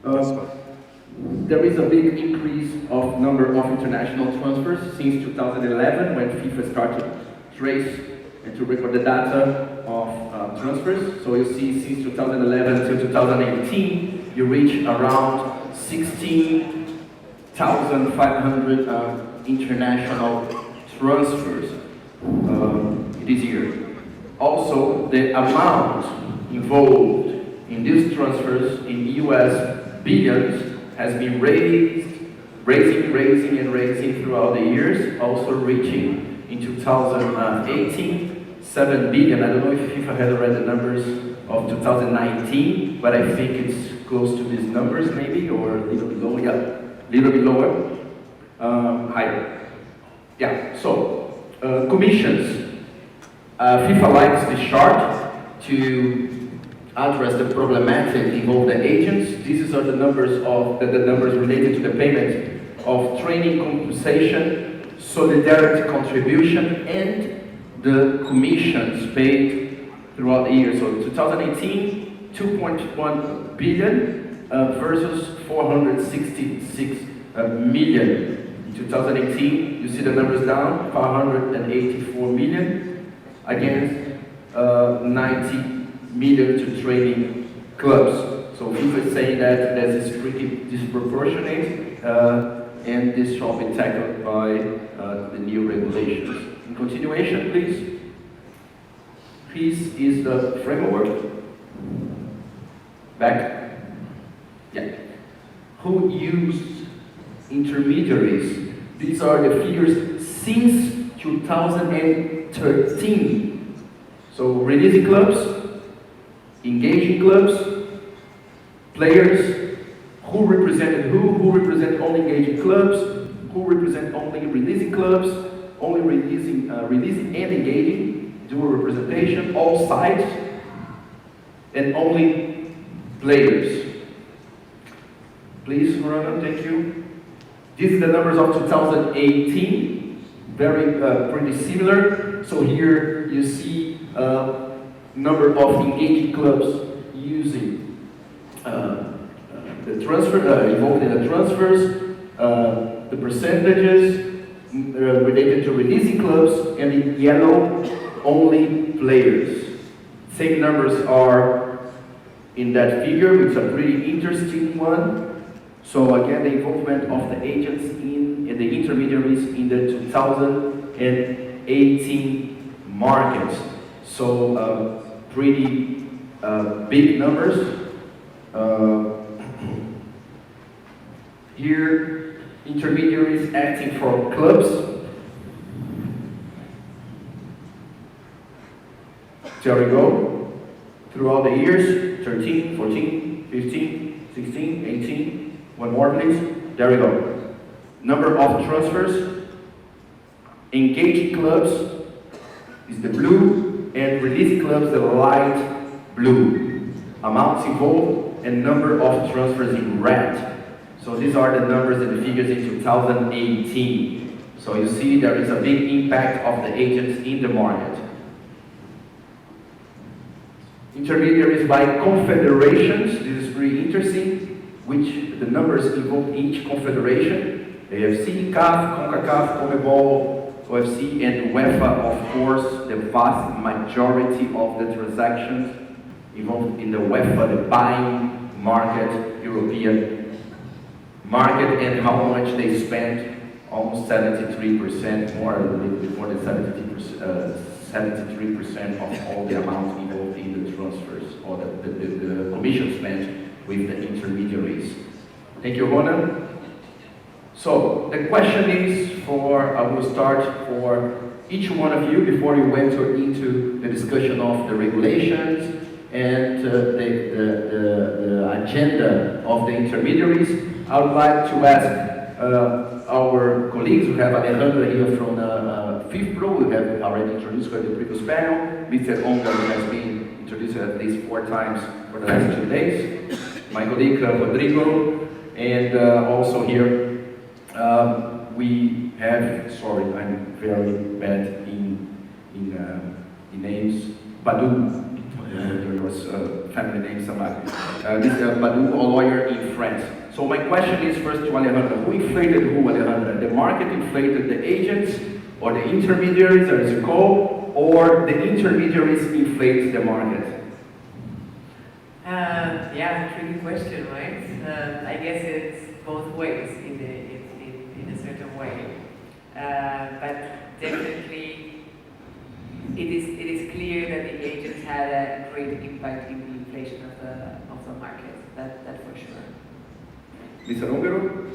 There is a big increase of number of international transfers since 2011 when FIFA started to trace and to record the data of transfers. So you see since 2011 to 2018, you reach around 16,500 international transfers this year. Also, the amount involved in these transfers in US billions has been raising throughout the years, also reaching in 2018 7 billion. I don't know if FIFA has read the numbers of 2019, but I think it's close to these numbers maybe, or a little bit lower, yeah, little bit lower, higher. Yeah, so commissions. FIFA likes this chart to address the problematic involved the agents. These are the numbers of the numbers related to the payment of training compensation, solidarity contribution, and the commissions paid throughout the year. So 2018, 2.1 billion versus 466 million. In 2018, you see the numbers down, 584 million against 90 million to training clubs. So FIFA is saying that this is pretty disproportionate and this shall be tackled by the new regulations. In continuation, please. This is the framework. Back. Yeah. Who used intermediaries? These are the figures since 2013. So releasing clubs, engaging clubs, players, who represented who represent only engaging clubs, who represent only releasing clubs, only releasing and engaging, dual representation, all sides, and only players. Please, Rana, thank you. These are the numbers of 2018, very pretty similar. So here you see number of engaging clubs using the transfer, involved in the transfers, the percentages related to releasing clubs, and in yellow, only players. Same numbers are in that figure. It's a pretty interesting one. So again, the involvement of the agents in the intermediaries in the 2018 market. So pretty big numbers. Here, intermediaries acting for clubs. There we go. Throughout the years, 13, 14, 15, 16, 18. One more, please. There we go. Number of transfers. Engaging clubs is the blue, and releasing clubs the light blue. Amounts involved and number of transfers in red. So these are the numbers and the figures in 2018. So you see there is a big impact of the agents in the market. Intermediaries by confederations. This is pretty interesting. Which the numbers involve each confederation. AFC, CAF, CONCACAF, CONMEBOL, OFC, and UEFA, of course, the vast majority of the transactions involved in the UEFA, the buying market, European market, and how much they spent, almost 73%, more, a little bit more than 73% of all the amount involved in the transfers, or the commission spent with the intermediaries. Thank you, Ronan. So the question is I will start for each one of you before you enter into the discussion of the regulations and the agenda of the intermediaries. I would like to ask our colleagues. We have Alexandria here from FIFPro. We have already introduced her in the previous panel. Mr. Ongaro has been introduced at least 4 times for the last 2 days. My colleague Rodrigo, and also here we have, sorry, I'm very bad in names, Badou. There was a family name Sambague. This is Badou, a lawyer in France. So my question is first to Alejandra. Who inflated who, Alejandra? The market inflated the agents, or the intermediaries, as you call, or the intermediaries inflate the market? Yeah, tricky question, right? I guess it's both ways in a certain way. But definitely, it is clear that the agents had a great impact in the inflation of the market. That for sure. Mr. Ongaro?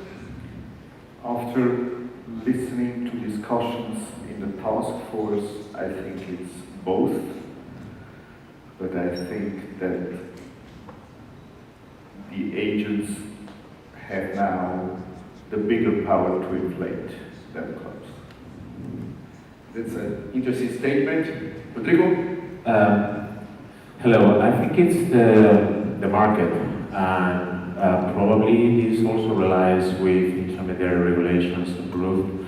After listening to discussions in the task force, I think it's both. But I think that the agents have now the bigger power to inflate than the clubs. That's an interesting statement. Rodrigo? Hello, I think it's the market, and probably this also relies with intermediary regulations improved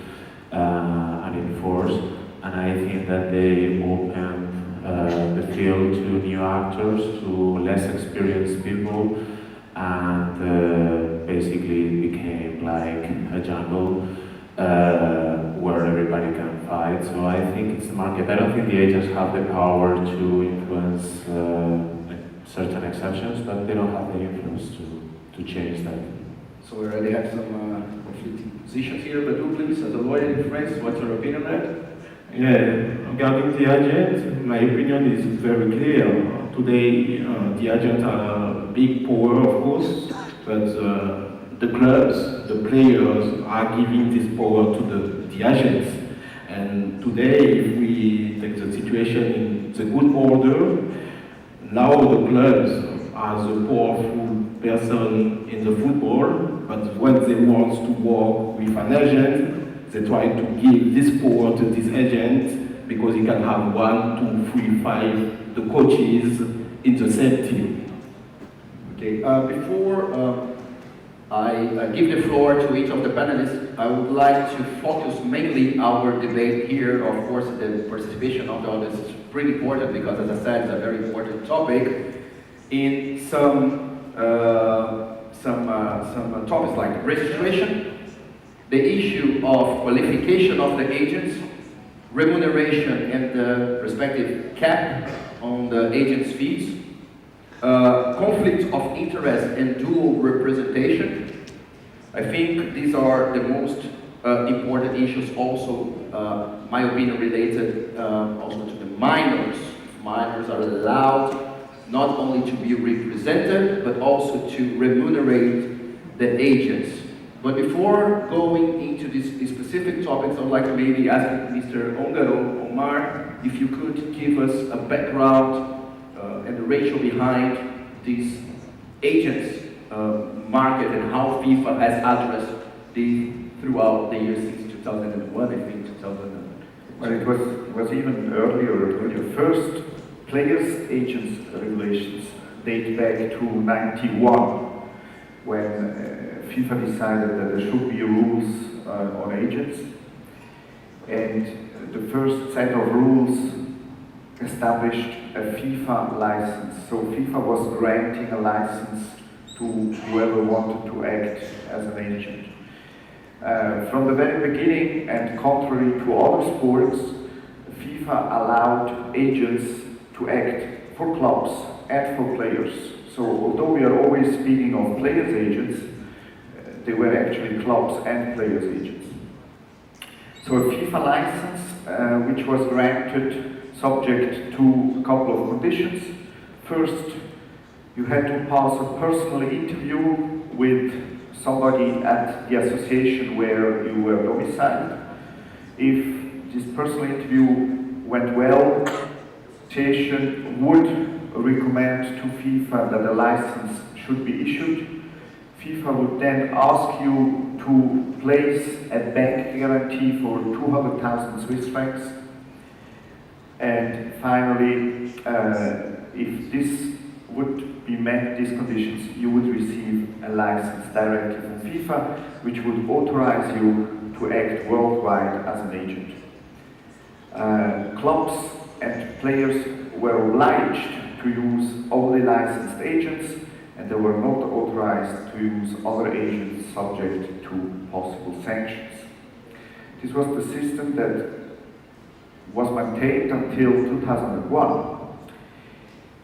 and enforced, and I think that they opened the field to new actors, to less experienced people, and basically it became like a jungle where everybody can fight. So I think it's the market. I don't think the agents have the power to influence certain exceptions, but they don't have the influence to change that. So we already have some conflicting positions here. Badou, please, as a lawyer in France, what's your opinion on that? Yeah, regarding the agent, my opinion is very clear. Today, the agents are a big power, of course, but the clubs, the players are giving this power to the agents. And today, if we take the situation in the good order, now the clubs are the powerful person in the football, but when they want to work with an agent, they try to give this power to this agent because he can have 1, 2, 3, 5 the coaches in the same team. Okay, before I give the floor to each of the panelists, I would like to focus mainly our debate here. Of course, the participation of the audience is pretty important because, as I said, it's a very important topic. In some topics like registration, the issue of qualification of the agents, remuneration and the respective cap on the agents' fees, conflict of interest and dual representation. I think these are the most important issues, also, my opinion, related also to the minors. Minors are allowed not only to be represented, but also to remunerate the agents. But before going into these specific topics, I would like to maybe ask Mr. Ongaro, Omar, if you could give us a background and the ratio behind this agents market and how FIFA has addressed this throughout the years since 2001, I think 2000. Well, it was even earlier. The first players' agents regulations date back to '91, when FIFA decided that there should be rules on agents, and the first set of rules established a FIFA license. So FIFA was granting a license to whoever wanted to act as an agent. From the very beginning, and contrary to other sports, FIFA allowed agents to act for clubs and for players. So although we are always speaking of players' agents, they were actually clubs and players' agents. So a FIFA license, which was granted subject to a couple of conditions. First, you had to pass a personal interview with somebody at the association where you were domiciled. If this personal interview went well, the association would recommend to FIFA that a license should be issued. FIFA would then ask you to place a bank guarantee for 200,000 Swiss francs. And finally, if this would be met, these conditions, you would receive a license directly from FIFA, which would authorize you to act worldwide as an agent. Clubs and players were obliged to to use only licensed agents, and they were not authorized to use other agents subject to possible sanctions. This was the system that was maintained until 2001.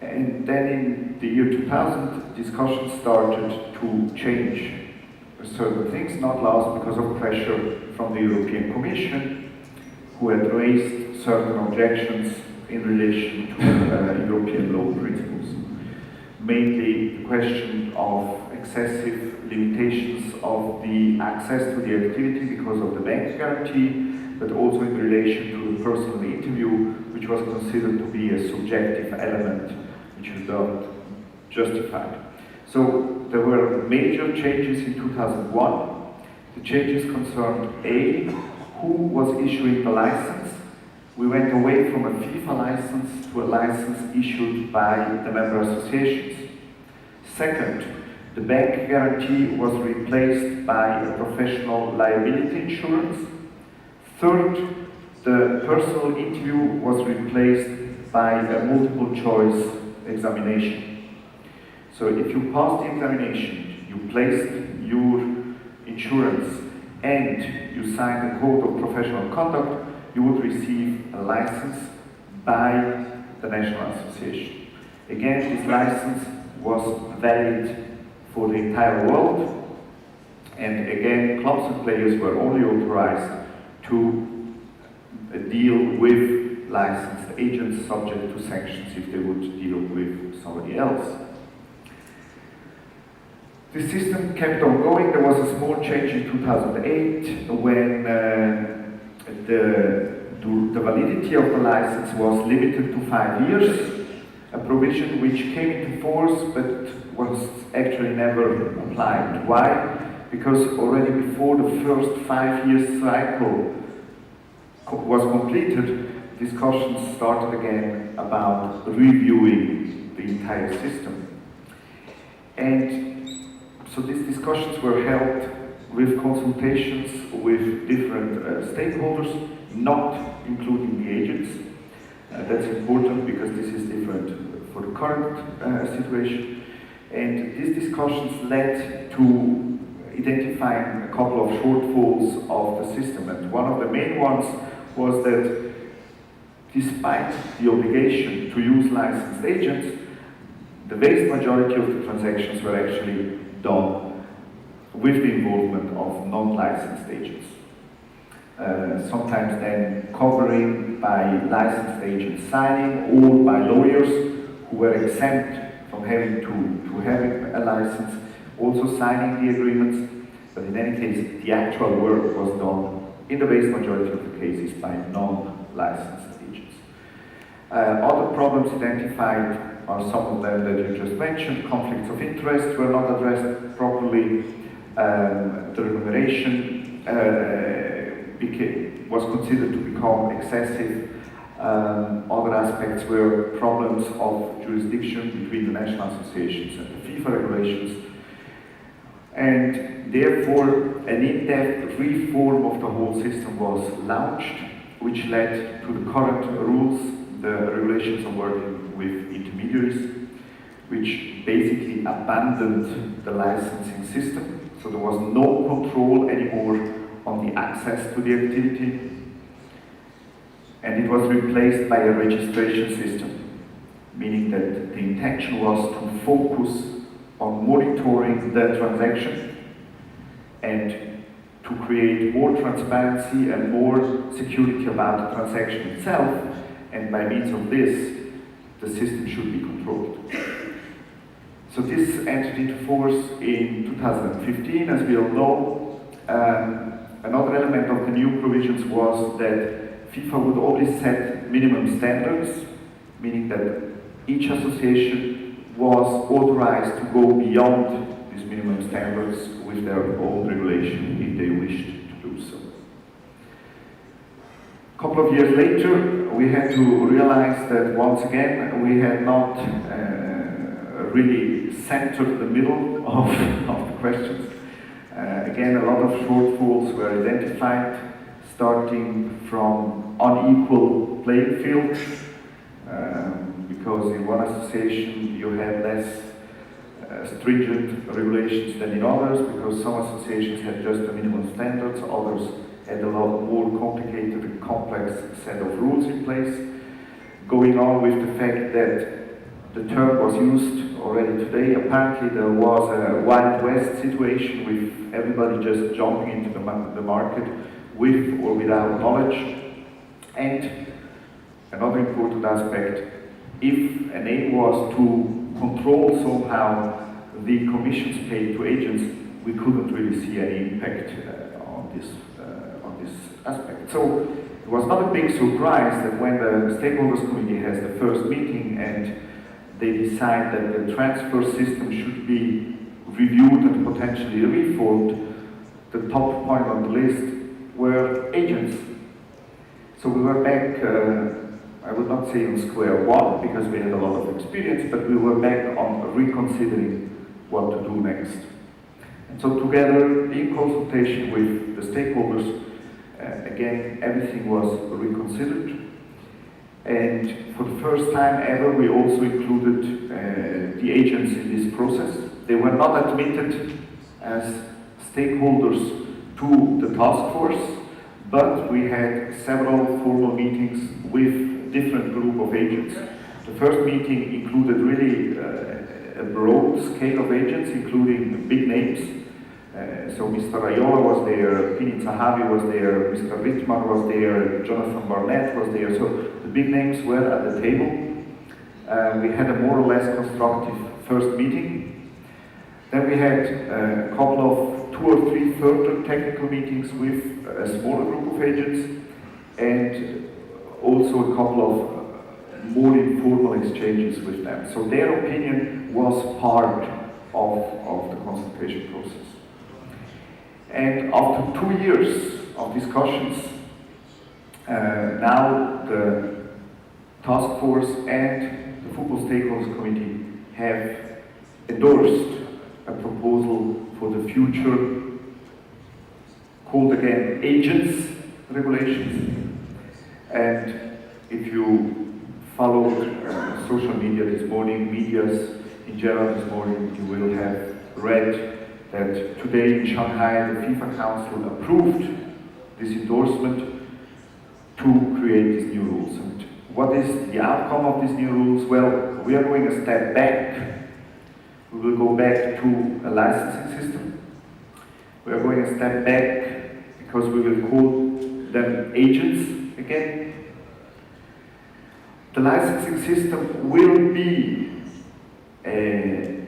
And then in the year 2000, discussions started to change certain things, not last because of pressure from the European Commission, who had raised certain objections in relation to European law principles. Mainly the question of excessive limitations of the access to the activity because of the bank guarantee, but also in relation to the personal interview, which was considered to be a subjective element, which is not justified. So there were major changes in 2001. The changes concerned A, who was issuing the license. We went away from a FIFA license to a license issued by the member associations. Second, the bank guarantee was replaced by a professional liability insurance. Third, the personal interview was replaced by a multiple choice examination. So if you passed the examination, you placed your insurance, and you signed a code of professional conduct, you would receive a license by the National Association. Again, this license was valid for the entire world, and again, clubs and players were only authorized to deal with licensed agents subject to sanctions if they would deal with somebody else. The system kept on going. There was a small change in 2008 when the validity of the license was limited to 5 years, a provision which came into force but was actually never applied. Why? Because already before the first 5 year cycle was completed, discussions started again about reviewing the entire system. And so these discussions were held with consultations with different stakeholders, not including the agents. That's important because this is different for the current situation. And these discussions led to identifying a couple of shortfalls of the system. And one of the main ones was that despite the obligation to use licensed agents, the vast majority of the transactions were actually done with the involvement of non-licensed agents. Sometimes then covering by licensed agents signing or by lawyers who were exempt from having to having a license, also signing the agreements, but in any case the actual work was done in the vast majority of the cases by non-licensed agents. Other problems identified are some of them that you just mentioned. Conflicts of interest were not addressed properly. The remuneration was considered to become excessive. Other aspects were problems of jurisdiction between the national associations and the FIFA regulations. And therefore, an in-depth reform of the whole system was launched, which led to the current rules, the regulations on working with intermediaries, which basically abandoned the licensing system. So there was no control anymore on the access to the activity. And it was replaced by a registration system, meaning that the intention was to focus on monitoring the transaction and to create more transparency and more security about the transaction itself. And by means of this, the system should be controlled. So this entered into force in 2015, as we all know. Another element of the new provisions was that FIFA would only set minimum standards, meaning that each association was authorized to go beyond these minimum standards with their own regulation if they wished to do so. A couple of years later, we had to realize that once again we had not really centered the middle of the questions. Again, a lot of shortfalls were identified, starting from unequal playing field, because it one association you had less stringent regulations than in others, because some associations had just the minimum standards, others had a lot more complicated and complex set of rules in place. Going on with the fact that the term was used already today, apparently there was a Wild West situation with everybody just jumping into the market with or without knowledge. And another important aspect, if an aim was to control somehow the commissions paid to agents, we couldn't really see any impact on this aspect. So it was not a big surprise that when the stakeholders committee has the first meeting and they decide that the transfer system should be reviewed and potentially reformed, the top point on the list were agents. So we were back, I would not say on square one, because we had a lot of experience, but we were back on reconsidering what to do next. And so together, in consultation with the stakeholders, again, everything was reconsidered. And for the first time ever, we also included the agents in this process. They were not admitted as stakeholders to the task force, but we had several formal meetings with different group of agents. The first meeting included really a broad scale of agents, including big names. So Mr. Raiola was there, Pini Zahavi was there, Mr. Rittmann was there, Jonathan Barnett was there. So the big names were at the table. We had a more or less constructive first meeting. Then we had a couple of 2 or 3 further technical meetings with a smaller group of agents, and also a couple of more informal exchanges with them. So their opinion was part of the consultation process. And after 2 years of discussions, now the task force and the Football Stakeholders Committee have endorsed a proposal for the future, called again Agents Regulations. And if you followed social media this morning, medias in general this morning, you will have read that today in Shanghai the FIFA Council approved this endorsement to create these new rules. And what is the outcome of these new rules? Well, we are going a step back. We will go back to a licensing system. We are going a step back because we will call them agents again. The licensing system will be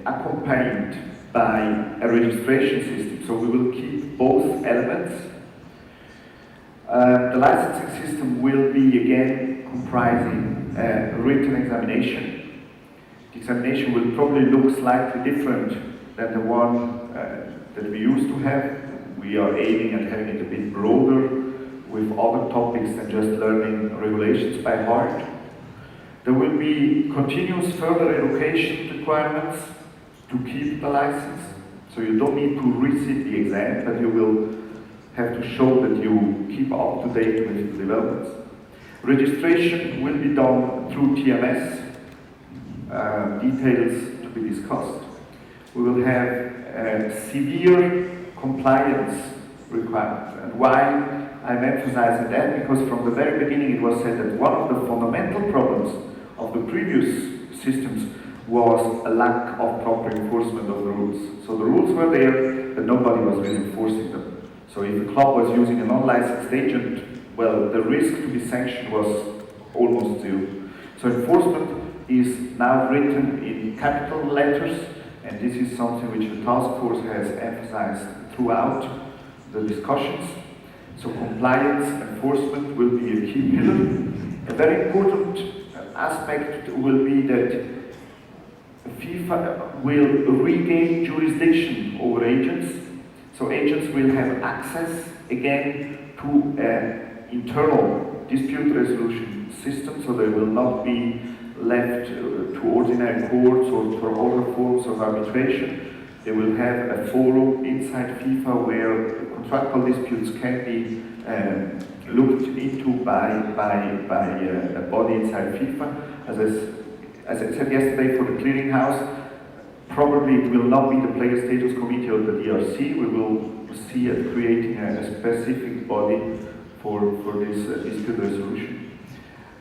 accompanied by a registration system, so we will keep both elements. The licensing system will be again comprising a written examination. The examination will probably look slightly different than the one that we used to have. We are aiming at having it a bit broader with other topics than just learning regulations by heart. There will be continuous further education requirements to keep the license. So you don't need to resit the exam, but you will have to show that you keep up to date with the developments. Registration will be done through TMS, details to be discussed. We will have a severe compliance requirement. And why I'm emphasizing that? Because from the very beginning it was said that one of the fundamental problems of the previous systems was a lack of proper enforcement of the rules. So the rules were there, but nobody was really enforcing them. So if a club was using a non-licensed agent, well, the risk to be sanctioned was almost zero. So enforcement is now written in capital letters, and this is something which the task force has emphasized throughout the discussions. So compliance, enforcement will be a key pillar. A very important aspect will be that FIFA will regain jurisdiction over agents. So agents will have access again to an internal dispute resolution system, so they will not be left to ordinary courts or for other forms of arbitration. They will have a forum inside FIFA where contractual disputes can be looked into by a body inside FIFA. As as I said yesterday, for the clearinghouse, probably it will not be the player status committee or the DRC. We will see at creating a specific body for this dispute resolution.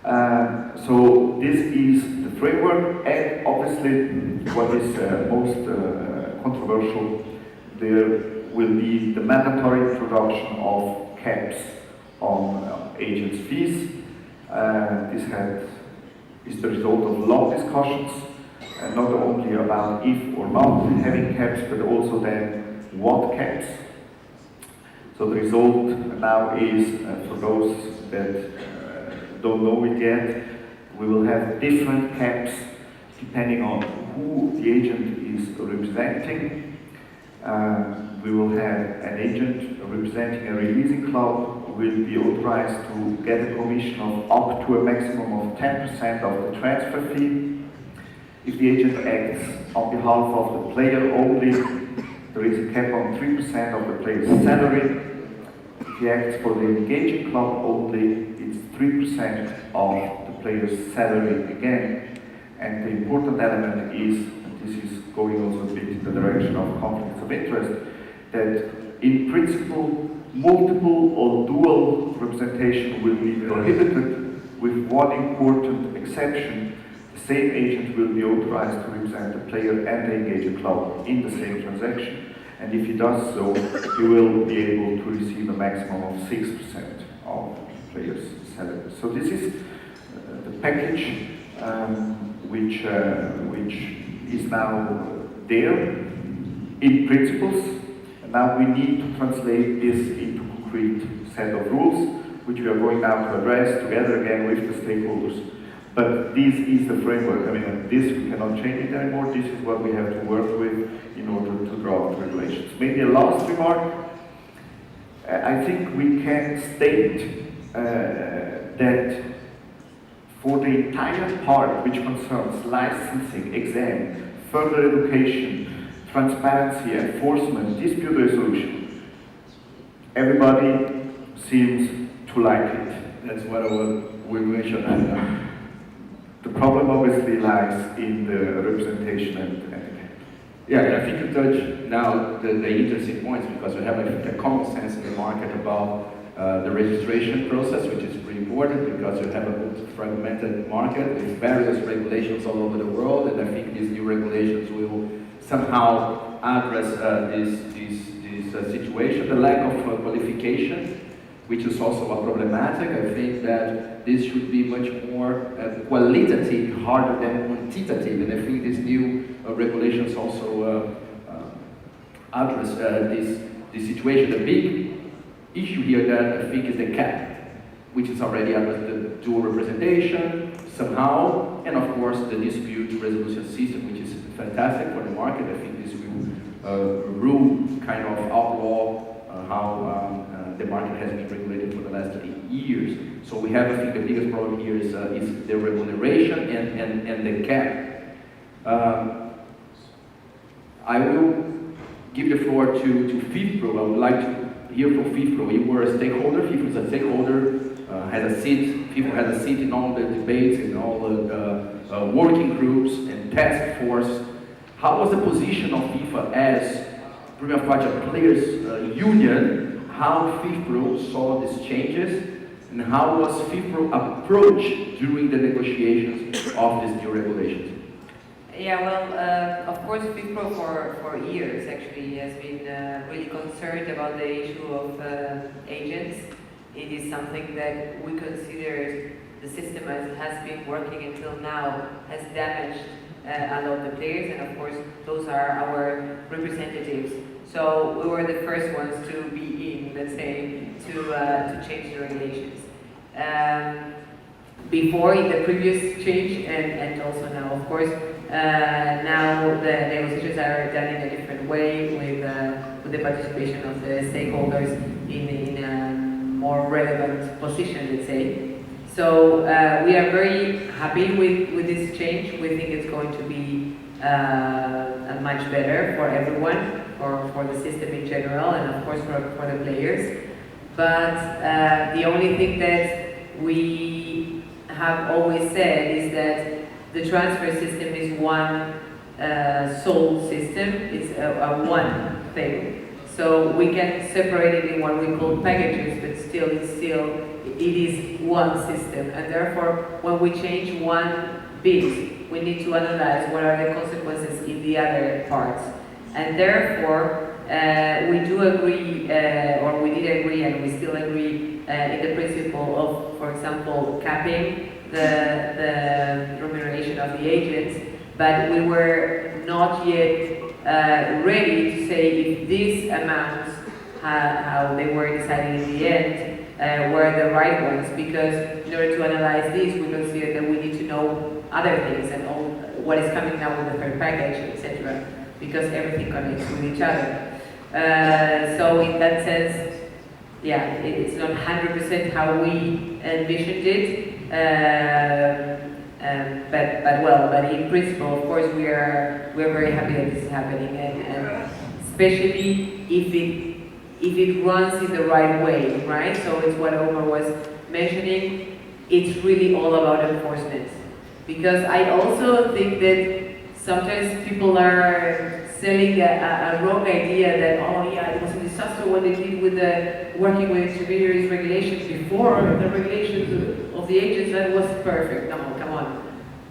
So this is the framework, and obviously what is most controversial, there will be the mandatory introduction of caps on agents' fees. This is the result of long discussions, not only about if or not having caps, but also then what caps. So the result now is, for those that don't know it yet, we will have different caps depending on who the agent is representing. We will have an agent representing a releasing club will be authorized to get a commission of up to a maximum of 10% of the transfer fee. If the agent acts on behalf of the player only, there is a cap on 3% of the player's salary. If he acts for the engaging club only, it's 3% of the player's salary again. And the important element is, and this is going also a bit in the direction of conflicts of interest, that in principle, multiple or dual representation will be prohibited, with one important exception. The same agent will be authorized to represent the player and the engaging club in the same transaction. And if he does so, he will be able to receive a maximum of 6% of the player's salary. So this is the package which is now there in principles. And now we need to translate this into concrete set of rules, which we are going now to address together again with the stakeholders. But this is the framework. I mean, this we cannot change it anymore. This is what we have to work with in order to draft regulations. Maybe a last remark. I think we can state that for the entire part which concerns licensing, exam, further education, transparency, enforcement, dispute resolution, everybody seems to like it. That's what we mentioned. The problem obviously lies in the representation and yeah, I think you touch now the interesting points, because we have a common sense in the market about the registration process, which is pretty important because you have a fragmented market with various regulations all over the world, and I think these new regulations will somehow address this situation. The lack of qualification, which is also a problematic. I think that this should be much more qualitative rather than quantitative, and I think these new regulations also address this situation. The big issue here that I think is the cap, which is already under the dual representation somehow, and of course the dispute resolution system, which is fantastic for the market. I think this will rule, kind of outlaw how the market has been regulated for the last 8 years. So we have, I think, the biggest problem here is the remuneration and the cap. I will give the floor to FIFPro. I would like to hear from FIFPro. You were a stakeholder. FIFA is a stakeholder, has a seat. FIFA has a seat in all the debates, in all the working groups and task force. How was the position of FIFA as prima facie players union? How FIFPro saw these changes, and how was FIFPro approached during the negotiations of these new regulations? Yeah, well, of course, FIFPro for years actually has been really concerned about the issue of agents. It is something that we consider the system as it has been working until now has damaged a lot of the players, and of course, those are our representatives. So we were the first ones to be in, let's say, to change the regulations. Before, in the previous change, and also now, of course, now the negotiations are done in a different way with the participation of the stakeholders in a more relevant position, let's say. So we are very happy with this change. We think it's going to be much better for everyone, for the system in general, and of course for the players. But the only thing that we have always said is that the transfer system is one sole system, it's a one thing. So we can separate it in what we call packages, but still it is one system. And therefore, when we change one bit, we need to analyze what are the consequences in the other parts. And therefore, we do agree, or we did agree, and we still agree in the principle of, for example, capping the remuneration of the agents, but we were not yet ready to say if these amounts, how they were decided in the end, were the right ones, because in order to analyze this, we consider that we need to know other things and all what is coming now with the third package, etc., because everything connects with each other. So in that sense, yeah, it's not 100% how we envisioned it, but in principle, of course, we're very happy that this is happening, and especially if it runs in the right way, right? So it's what Omar was mentioning. It's really all about enforcement, because I also think that sometimes people are selling a wrong idea that, oh yeah, it was a disaster what they did with the working with intermediaries regulations before the regulations of the agents, that was perfect. No, come on.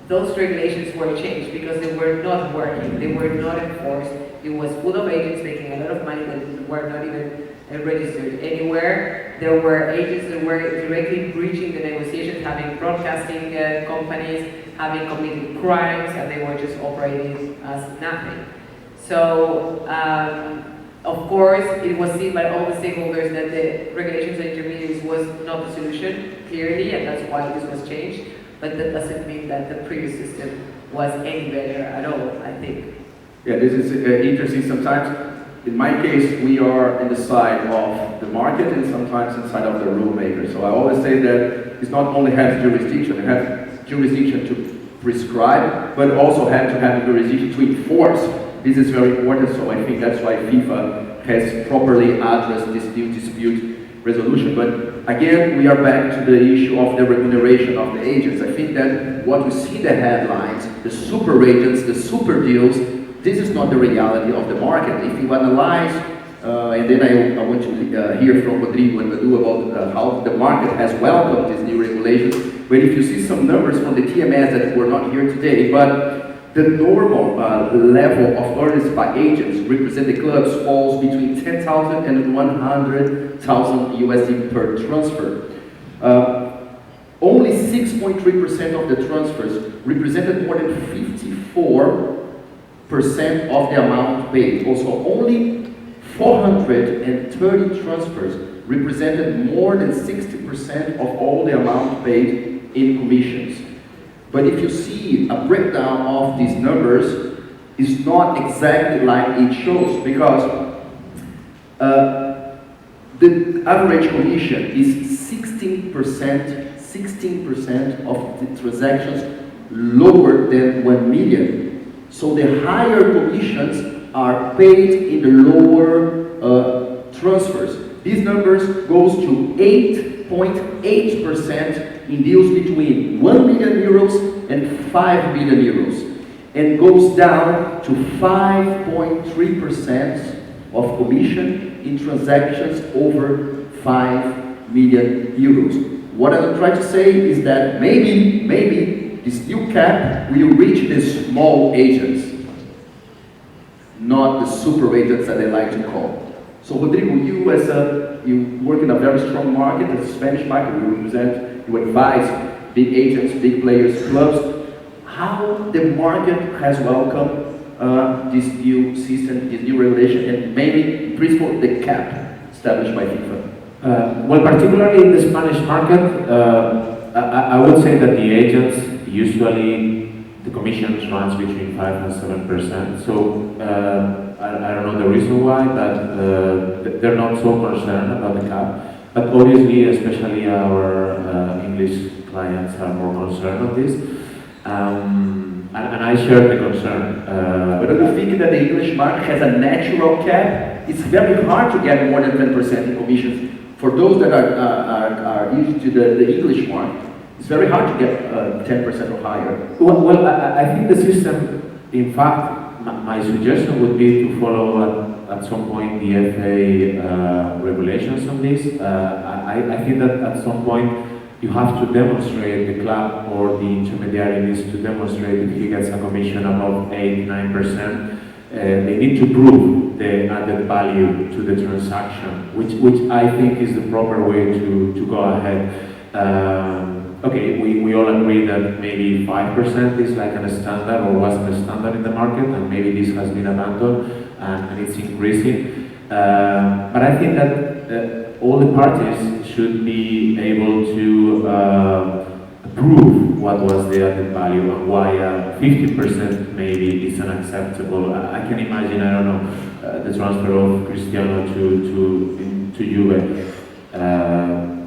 Those regulations were changed because they were not working, they were not enforced. It was full of agents making a lot of money that were not even registered anywhere. There were agents that were directly breaching the negotiations, having broadcasting companies, having committed crimes, and they were just operating as nothing. So, of course, it was seen by all the stakeholders that the regulations on intermediaries was not the solution, clearly, and that's why this was changed. But that doesn't mean that the previous system was any better at all, I think. Yeah, this is interesting. Sometimes, in my case, we are in the side of the market and sometimes inside of the rule maker. So I always say that it's not only has jurisdiction, it has jurisdiction to prescribe, but also have to have jurisdiction to enforce. This is very important, so I think that's why FIFA has properly addressed this new dispute resolution. But again, we are back to the issue of the remuneration of the agents. I think that what we see the headlines, the super agents, the super deals, this is not the reality of the market. If you analyze, and then I want to hear from Rodrigo and Badou about how the market has welcomed these new regulations. But if you see some numbers from the TMS that were not here today, but the normal level of earnings by agents represented clubs falls between 10,000 and 100,000 USD per transfer. Only 6.3% of the transfers represented more than 54% of the amount paid. Also, only 430 transfers represented more than 60% of all the amount paid in commissions. But if you see a breakdown of these numbers, it's not exactly like it shows, because the average commission is 16% of the transactions lower than 1 million. So the higher commissions are paid in the lower transfers. These numbers goes to 8.8% in deals between 1 million euros and 5 million euros, and goes down to 5.3% of commission in transactions over 5 million euros. What I'm trying to say is that maybe this new cap will reach the small agents, not the super agents that they like to call. So Rodrigo, you work in a very strong market, the Spanish market. You represent, you advise big agents, big players, clubs. How the market has welcomed this new system, this new regulation, and maybe, in principle, the cap established by FIFA? Well, particularly in the Spanish market, I would say that the agents usually the commissions runs between 5 and 7%. So I don't know the reason why, but they're not so concerned about the cap. But obviously, especially our English clients are more concerned on this. And I share the concern. But do you think that the English market has a natural cap? It's very hard to get more than 10% in commissions. For those that are used to the English market, it's very hard to get 10% or higher. Well, I think the system, in fact, my suggestion would be to follow at some point the FA regulations on this. I think that at some point you have to demonstrate, the club or the intermediary needs to demonstrate if he gets a commission above 8-9%. They need to prove the added value to the transaction, which I think is the proper way to go ahead. Okay, we all agree that maybe 5% is like a standard or was a standard in the market, and maybe this has been abandoned and it's increasing. But I think that all the parties should be able to prove what was the added value and why 50% maybe is unacceptable. I can imagine, I don't know, the transfer of Cristiano to Juve.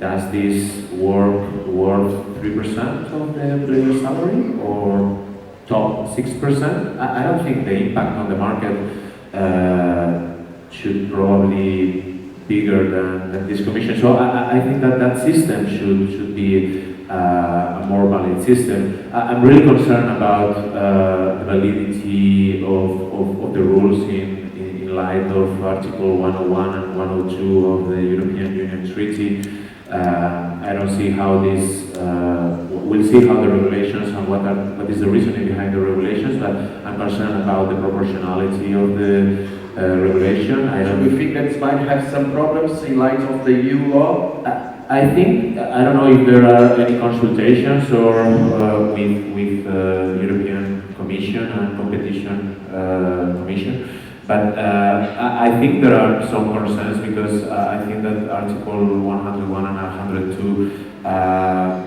Does this worth 3% of the player's salary or top 6%? I don't think the impact on the market should probably be bigger than this commission. So I think that system should be a more valid system. I'm really concerned about the validity of the rules in light of Article 101 and 102 of the European Union Treaty. I don't see how this, we'll see how the regulations and what is the reasoning behind the regulations, but I'm concerned about the proportionality of the regulation. Do you think that might have some problems in light of the EU law? I think, I don't know if there are any consultations or with European Commission and Competition Commission. But I think there are some concerns because I think that Article 101 and 102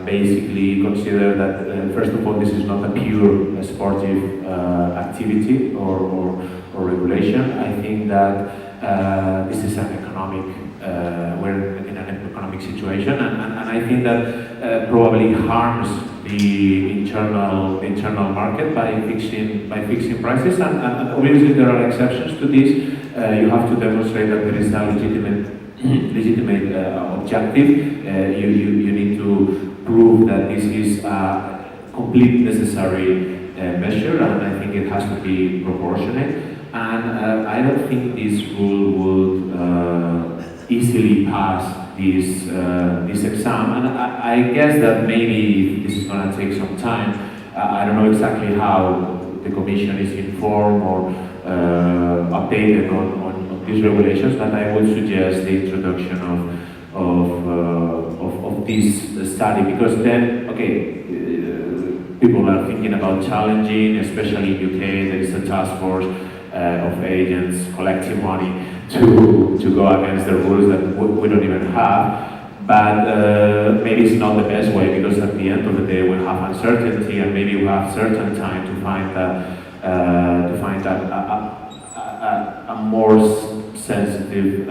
basically consider that, first of all, this is not a pure sportive activity or regulation. I think that this is an economic, we're in an economic situation, and I think that probably harms the internal market by fixing prices, and obviously there are exceptions to this. You have to demonstrate that there is a legitimate objective. You need to prove that this is a complete necessary measure, and I think it has to be proportionate. And I don't think this rule would easily pass this exam, and I guess that maybe this is going to take some time. I don't know exactly how the Commission is informed or updated on these regulations, but I would suggest the introduction of this study, because then, okay, people are thinking about challenging, especially in UK, there is a task force of agents collecting money to go against the rules that we don't even have. But maybe it's not the best way, because at the end of the day we have uncertainty, and maybe we have certain time to find a more sensitive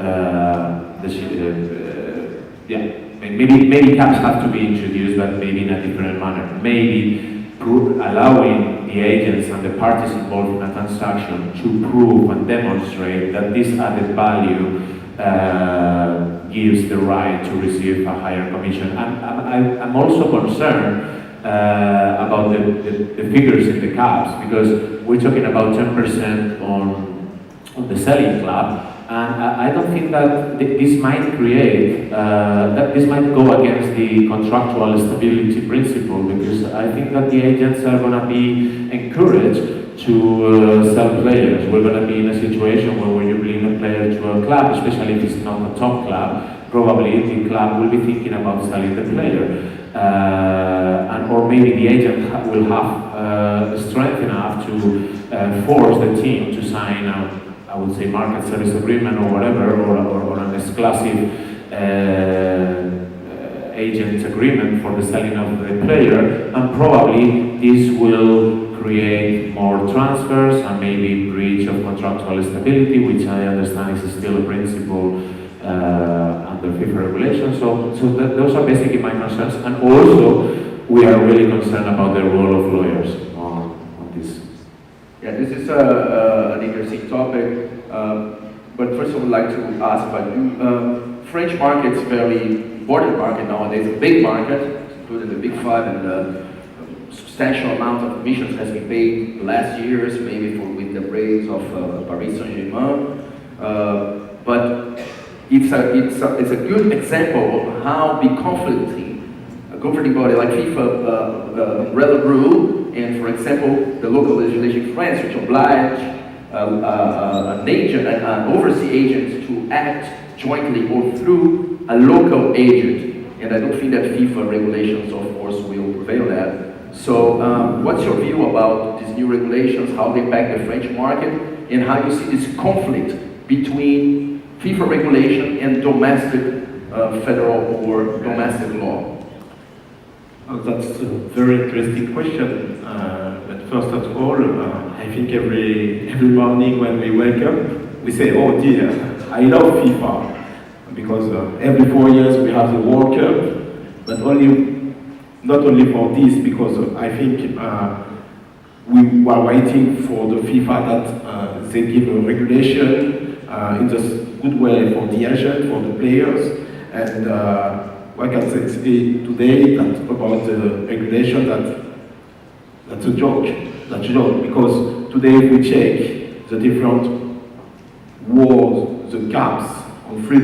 maybe caps have to be introduced, but maybe in a different manner. Maybe allowing the agents and the parties involved in a transaction to prove and demonstrate that this added value gives the right to receive a higher commission. I'm also concerned about the figures in the caps, because we're talking about 10% on the selling club, and I don't think that this might create, that this might go against the contractual stability principle, because I think that the agents are going to be encouraged to sell players. We're going to be in a situation where when you bring a player to a club, especially if it's not a top club, probably the club will be thinking about selling the player. Or maybe the agent will have strength enough to force the team to sign I would say market service agreement or whatever, or an exclusive agent agreement for the selling of the player, and probably this will create more transfers and maybe breach of contractual stability, which I understand is still a principle under FIFA regulations. So those are basically my concerns, and also we are really concerned about the role of lawyers on this. Yeah, this is an interesting topic, but first I would like to ask about you. French market is very important market nowadays, a big market, including the Big Five, and substantial amount of commissions has been paid last years, maybe with the raids of Paris Saint-Germain. But it's a good example of how the a governing body like FIFA umbrella rule, and for example, the local legislation in France, which oblige an overseas agent to act jointly or through a local agent. And I don't think that FIFA regulations, of course, will prevail that. So what's your view about these new regulations, how they impact the French market, and how you see this conflict between FIFA regulation and domestic federal or domestic law? Oh, that's a very interesting question. But first of all, I think every morning when we wake up, we say, oh dear, I love FIFA. Because every 4 years we have the World Cup, but not only for this, because I think we were waiting for the FIFA that they give a regulation in a good way for the agent, for the players, and what I can say today that about the regulation that's a joke, because today if we check the different wars, the caps on 3%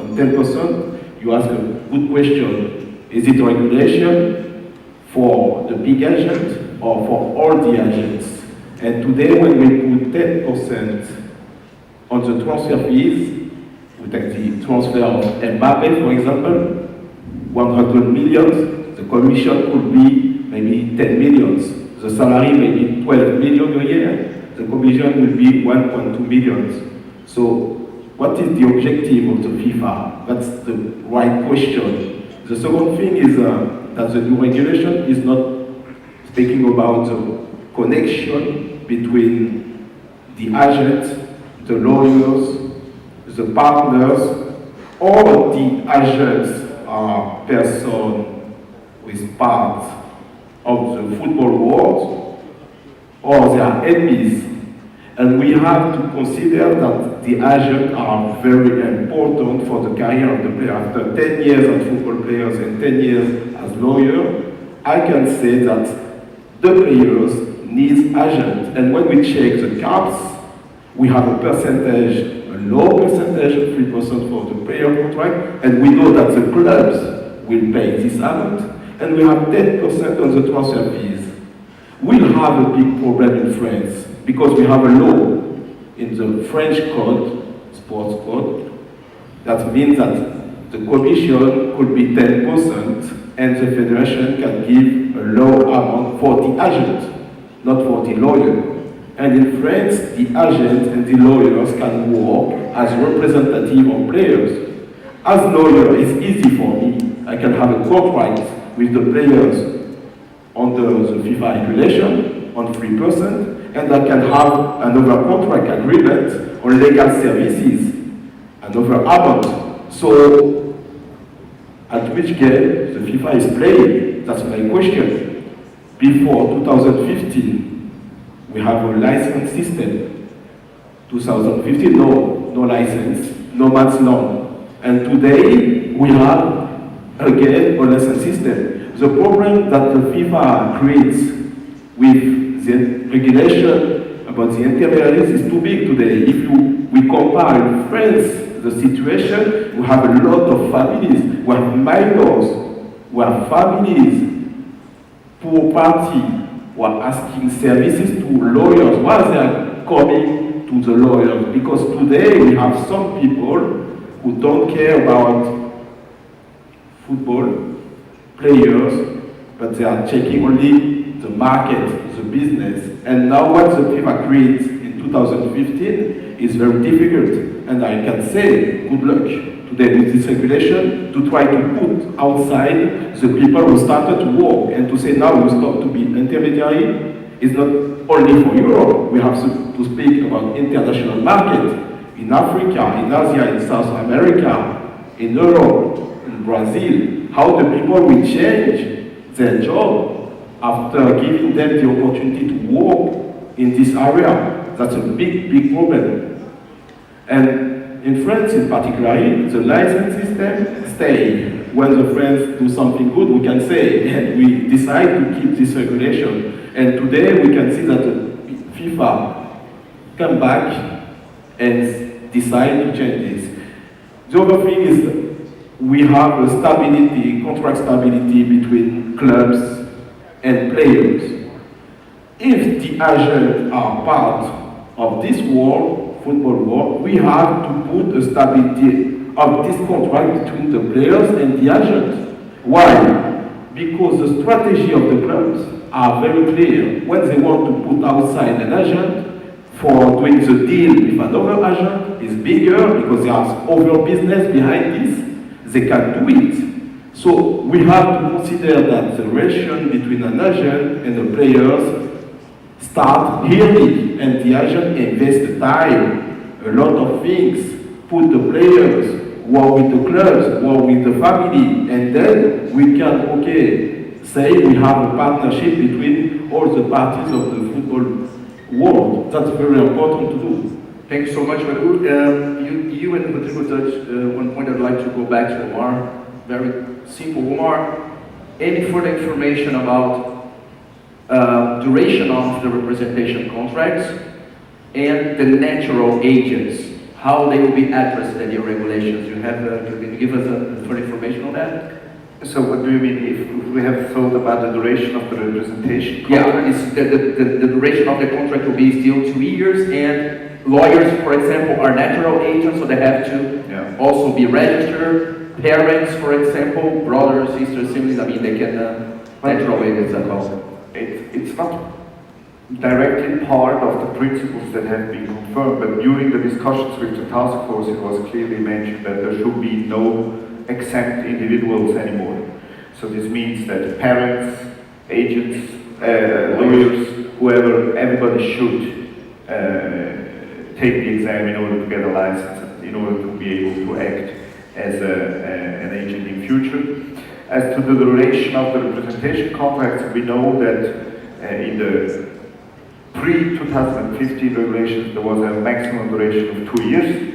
and 10%, you ask a good question. Is it regulation for the big agent or for all the agents? And today when we put 10% on the transfer fees, we take the transfer of Sambague, for example, 100 million, the commission could be maybe 10 million. The salary may be 12 million a year, the commission will be 1.2 million. So what is the objective of the FIFA? That's the right question. The second thing is that the new regulation is not speaking about the connection between the agents, the lawyers, the partners, all the agents are persons with part of the football world, or they are enemies. And we have to consider that the agents are very important for the career of the player. After 10 years as football players and 10 years as lawyers, I can say that the players need agents. And when we check the caps, we have a percentage, a low percentage, 3% for the player contract, and we know that the clubs will pay this amount, and we have 10% on the transfer fees. We'll have a big problem in France, because we have a law in the French code, sports code, that means that the commission could be 10% and the federation can give a low amount for the agent, not for the lawyer. And in France, the agent and the lawyers can work as representative of players. As lawyer, it's easy for me. I can have a contract with the players under the FIFA regulation on 3%, and I can have another contract agreement on legal services, another amount. So, at which game the FIFA is playing? That's my question. Before 2015, we have a license system. 2015, no license, no man's law. And today, we have, again, a license system. The problem that the FIFA creates with the regulation about the intermediaries is too big today. If we compare in France the situation, we have a lot of families, we have minors, we have families, poor party, who are asking services to lawyers. Why they are coming to the lawyers? Because today we have some people who don't care about football players, but they are checking only the market, the business. And now what the FIFA creates in 2015 is very difficult. And I can say, good luck today with this regulation to try to put outside the people who started to work and to say now we stop to be intermediary. It's not only for Europe. We have to speak about international market in Africa, in Asia, in South America, in Europe, in Brazil. How the people will change their job after giving them the opportunity to work in this area. That's a big, big problem. And in France in particular, the license system stayed. when the friends do something good, we can say, and we decide to keep this regulation. And today we can see that FIFA come back and decide to change this. The other thing is we have a stability, contract stability between clubs and players. If the agents are part of this world, football world, we have to put a stability of this contract between the players and the agents. Why? Because the strategy of the clubs are very clear. When they want to put outside an agent for doing the deal with another agent is bigger because there's other business behind this, they can do it. So we have to consider that the relation between an agent and the players start early, and the agent invest the time, a lot of things, put the players, work with the clubs, work with the family, and then we can, say we have a partnership between all the parties of the football world. That's very important to do. Thank you so much, Badou. You and Rodrigo touched one point. I'd like to go back to Omar. Very simple. Omar, any further information about duration of the representation contracts and the natural agents, how they will be addressed in your regulations? You have, can you give us further information on that? So what do you mean, if we have thought about the duration of the representation contract? Yeah, it's the duration of the contract will be still 2 years, and lawyers, for example, are natural agents, so they have to also be registered. Parents, for example, brothers, sisters, siblings, I mean, they can natural agents as well. It's not directly part of the principles that have been confirmed, but during the discussions with the task force, it was clearly mentioned that there should be no exempt individuals anymore. So this means that parents, agents, lawyers, whoever, everybody should take the exam in order to get a license, in order to be able to act as an agent in future. As to the duration of the representation contracts, we know that in the pre-2015 regulations there was a maximum duration of 2 years.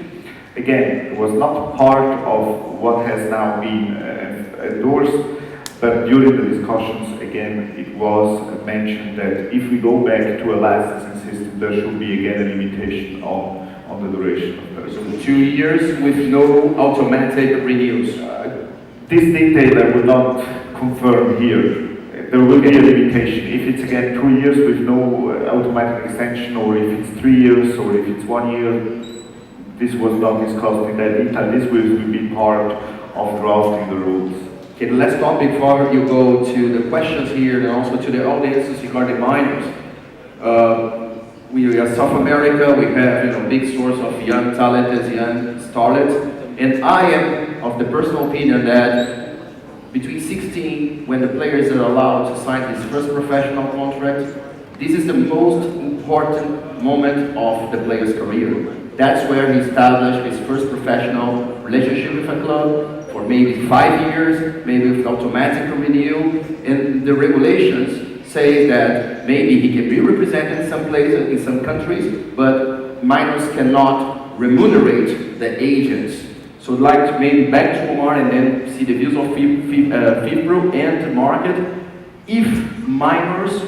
Again, it was not part of what has now been endorsed, but during the discussions, again, it was mentioned that if we go back to a licensing system, there should be again a limitation on the duration of the So 2 years with no automatic renewals. This detail I will not confirm here. There will be a limitation. If it's again 2 years with no automatic extension, or if it's 3 years, or if it's 1 year, this was not discussed in that detail. This will be part of drafting the rules. Okay, let's talk before you go to the questions here and also to the audiences regarding minors. We are South America, we have big source of young talented, young starlets, and I am of the personal opinion that between 16, when the players are allowed to sign his first professional contract, this is the most important moment of the player's career. That's where he established his first professional relationship with a club for maybe 5 years, maybe with automatic renewal. And the regulations say that maybe he can be represented in some places, in some countries, but minors cannot remunerate the agents. So I'd like to maybe back to Omar and then see the views of FIFPro and the market. If minors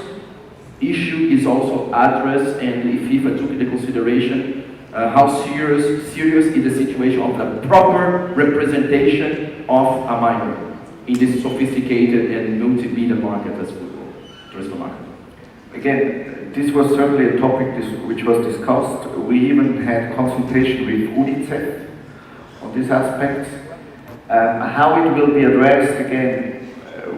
issue is also addressed and if FIFA took into consideration how serious is the situation of the proper representation of a minor in this sophisticated and multi-billion market as football, transfer market. Again, this was certainly a topic which was discussed. We even had consultation with UNICEF on this aspect. How it will be addressed again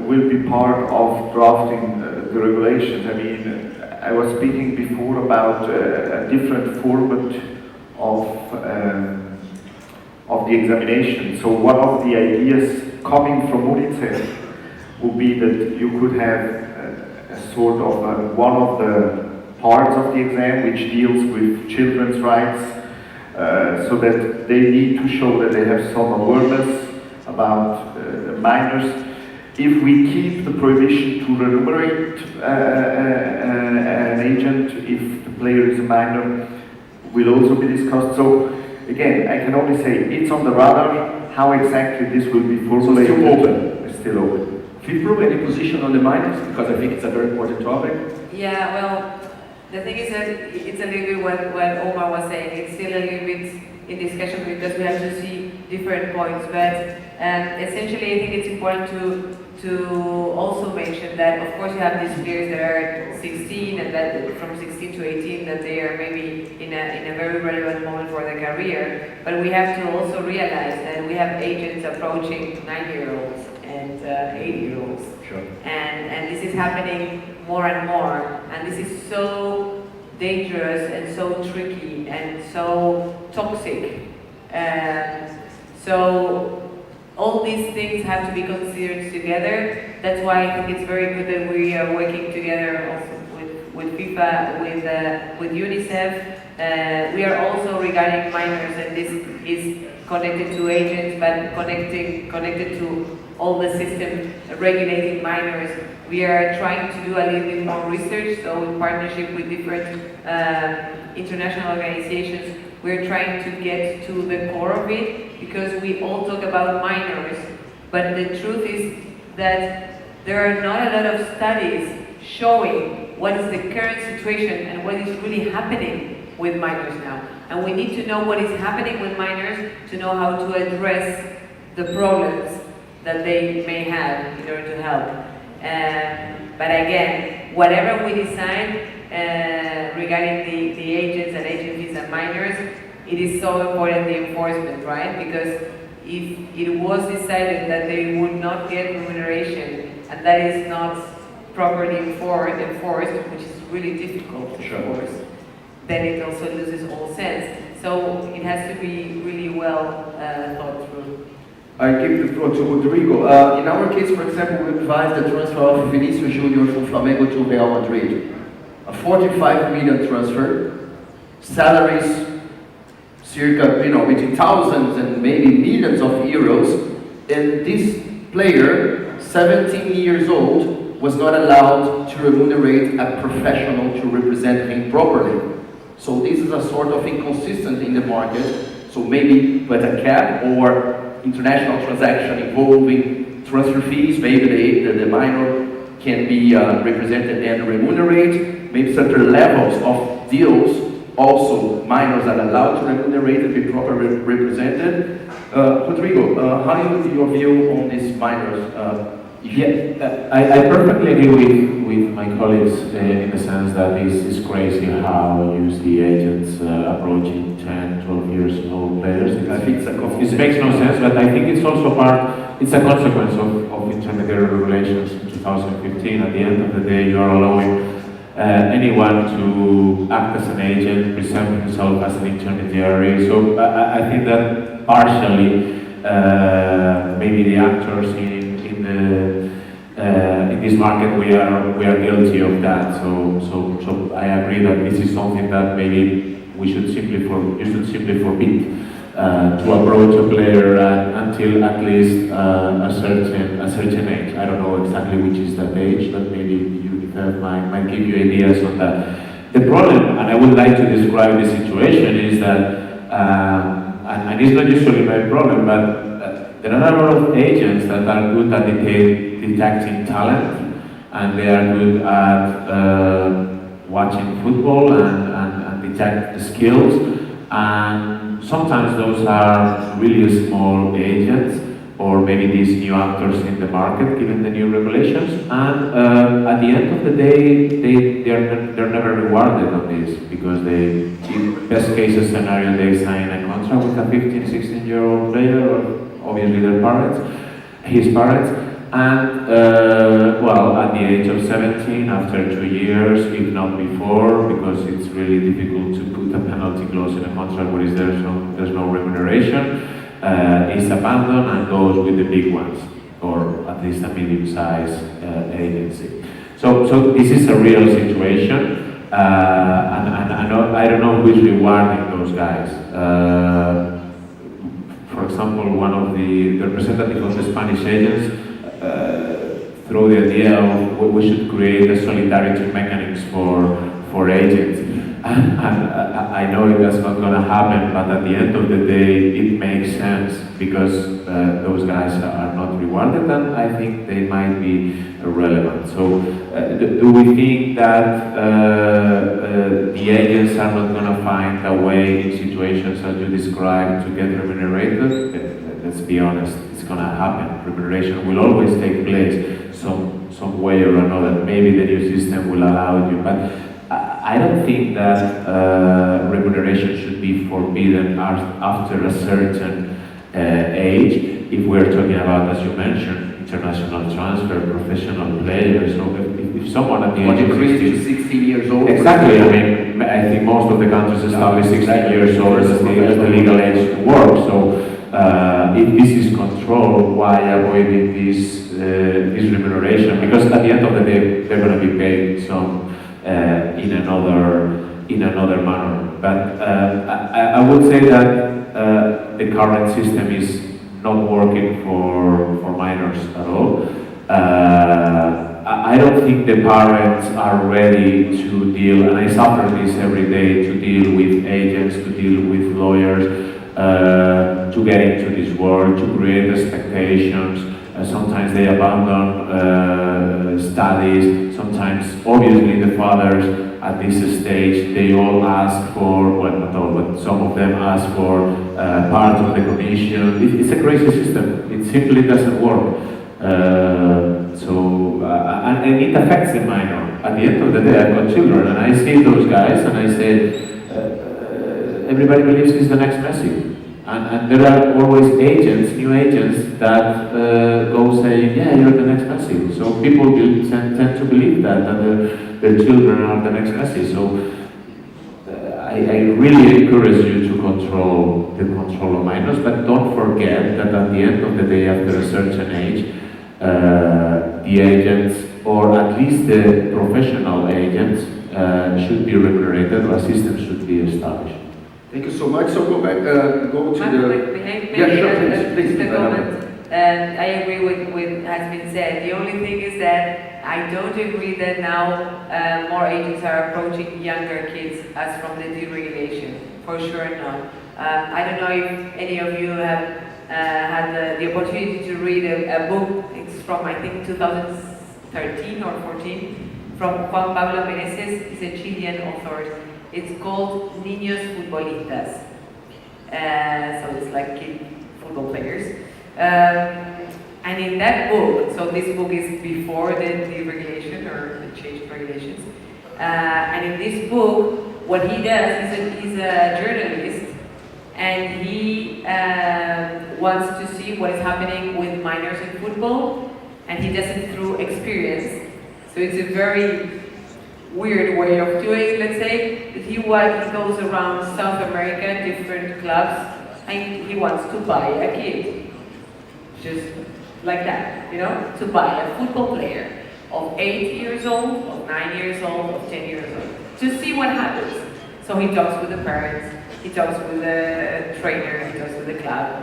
will be part of drafting the regulations. I mean, I was speaking before about a different format of the examination. So one of the ideas coming from UNICEF would be that you could have a sort of one of the parts of the exam which deals with children's rights, so that they need to show that they have some awareness about minors. If we keep the prohibition to remunerate an agent if the player is a minor, will also be discussed. So again, I can only say it's on the radar. How exactly this will be formulated? So still open. It's still open. FIFPro, any position on the minors? Because I think it's a very important topic. Yeah, well, the thing is that it's a little bit what Omar was saying. It's still a little bit in discussion because we have to see different points. But essentially, I think it's important to also mention that, of course, you have these players that are 16 and that from 16 to 18 that they are maybe in a very relevant moment for their career. But we have to also realize that we have agents approaching 9-year-olds and 8-year-olds. Sure. And this is happening more and more. And this is so dangerous and so tricky and so toxic. So all these things have to be considered together. That's why I think it's very good that we are working together also with FIFA, with UNICEF. We are also regarding minors, and this is connected to agents, but connected to all the system regulating minors. We are trying to do a little bit more research, so in partnership with different international organizations, we're trying to get to the core of it, because we all talk about minors, but the truth is that there are not a lot of studies showing what is the current situation and what is really happening with minors now. And we need to know what is happening with minors to know how to address the problems that they may have in order to help. But again, whatever we decide regarding the agents and agencies and minors, it is so important, the enforcement, right? Because if it was decided that they would not get remuneration, and that is not properly enforced, which is really difficult, of course, then it also loses all sense. So it has to be really well thought through. I give the floor to Rodrigo. In our case, for example, we advised the transfer of Vinicius Junior from Flamengo to Real Madrid. A 45 million transfer, salaries circa, between thousands and maybe millions of euros, and this player, 17 years old, was not allowed to remunerate a professional to represent him properly. So this is a sort of inconsistency in the market. So maybe put a cap or international transaction involving transfer fees, maybe the minor can be represented and remunerate. Maybe certain levels of deals, also minors are allowed to remunerate and be properly represented. Rodrigo, how is your view on these minors? I perfectly agree with my colleagues in the sense that it's crazy how you see agents approaching 10, 12 years old players. It makes no sense, but I think it's also it's a consequence of intermediary regulations in 2015. At the end of the day, you are allowing anyone to act as an agent, present himself as an intermediary. So I think that partially, maybe the actors in this market we are guilty of that. So I agree that this is something that maybe you should simply forbid to approach a player until at least a certain age. I don't know exactly which is that age, but maybe you might give you ideas on that. The problem, and I would like to describe the situation, is that, and it's not usually my problem, but there are a lot of agents that are good at detecting talent, and they are good at watching football and detect the skills, and sometimes those are really small agents, or maybe these new actors in the market, given the new regulations, and at the end of the day, they're never rewarded on this, because in best case scenario, they sign a contract with a 15, 16-year-old player, or obviously his parents, and well, at the age of 17, after 2 years, if not before, because it's really difficult to put a penalty clause in a contract where there's no remuneration, is abandoned and goes with the big ones, or at least a medium-sized agency. So this is a real situation, and I don't know who is rewarding those guys. For example, one of the representatives of the Spanish agents threw the idea of we should create a solidarity mechanism for agents. And I I know that's not going to happen, but at the end of the day, it makes sense because those guys are not rewarded, and I think they might be relevant. So, do we think that the agents are not going to find a way in situations as you described to get remunerated? Let's be honest, it's going to happen. Remuneration will always take place some way or another. Maybe the new system will allow you, but I don't think that remuneration should be forbidden after a certain age. If we're talking about, as you mentioned, international transfer, professional players, so if someone at the age of 16 years old. Exactly, I mean, I think most of the countries establish 16 years old as the legal age to work. So if this is controlled, why avoiding this remuneration? Because at the end of the day, they're going to be paid some in another manner. But I would say that the current system is not working for minors at all. I don't think the parents are ready to deal, and I suffer this every day, to deal with agents, to deal with lawyers, to get into this world, to create expectations. Sometimes they abandon studies. Sometimes, obviously, the fathers at this stage, they all ask for, well, not all, but some of them ask for part of the commission. It's a crazy system. It simply doesn't work. And it affects the minor. At the end of the day, I've got children, and I see those guys, and I say, everybody believes he's the next Messi. And there are always agents, new agents, that go saying, yeah, you're the next Messi. So people tend to believe that their children are the next Messi. So I really encourage you to control of minors, but don't forget that at the end of the day, after a certain age, the agents, or at least the professional agents, should be remunerated, or a system should be established. Thank you so much. So go back, go to the... Yeah, sure, please. I agree with what has been said. The only thing is that I don't agree that now more agents are approaching younger kids as from the deregulation. For sure not. I don't know if any of you have had the opportunity to read a book. It's from, I think, 2013 or 14, from Juan Pablo Meneses. He's a Chilean author. It's called Niños Futbolistas. So it's like kid football players. And in that book, so this book is before the deregulation or the change of regulations. And in this book, what he does is he's a journalist, and he wants to see what is happening with minors in football, and he does it through experience. So it's a very weird way of doing it, let's say. He goes around South America, different clubs, and he wants to buy a kid. Just like that, you know? To buy a football player of 8 years old, of 9 years old, of 10 years old. To see what happens. So he talks with the parents, he talks with the trainer, he talks with the club.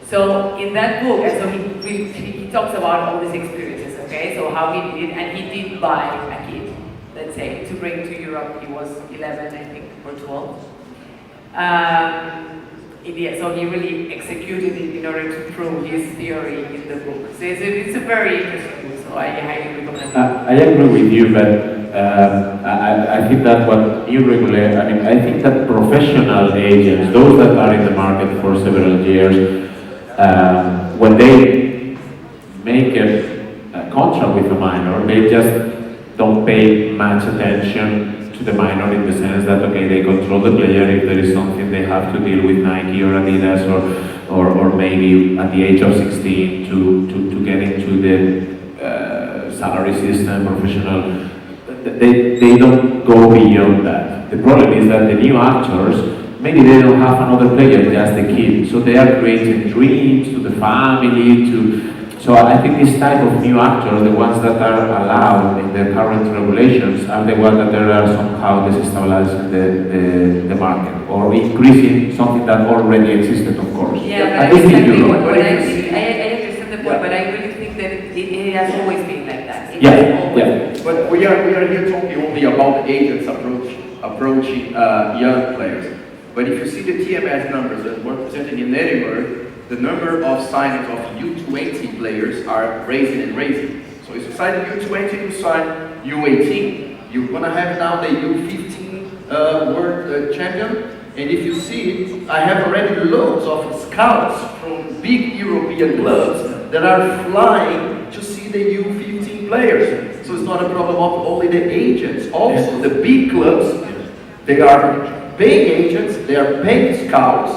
So in that book, and so he talks about all these experiences, okay? So how he did it, and he did buy a kid. Let's say, to bring to Europe, he was 11, I think, or 12. So he really executed it in order to prove his theory in the book. So it's a very interesting book, so I highly recommend it. I agree with you, but I think that what you regulate, I think that professional agents, those that are in the market for several years, when they make a contract with a minor, they just don't pay much attention to the minor, in the sense that, okay, they control the player. If there is something they have to deal with Nike or Adidas, or maybe at the age of 16 to get into the salary system, professional, they don't go beyond that. The problem is that the new actors, maybe they don't have another player, just the kid. So they are creating dreams to the family, So I think this type of new actors, the ones that are allowed in the current regulations, are the ones that are somehow destabilizing the market, or increasing something that already existed, of course. Yeah, but exactly what I understand the point, but I really think that it has always been like that. Yeah. But we are here talking only about the agent's approach. approaching young players. But if you see the TMS numbers that were presented in Edinburgh, the number of signings of U20 players are raising and raising. So if you sign U20, you sign U18, you're gonna have now the U15 World Champion. And if you see, I have already loads of scouts from big European clubs that are flying to see the U15 players. So it's not a problem of only the agents. Also, the big clubs, they are paying agents, they are paying scouts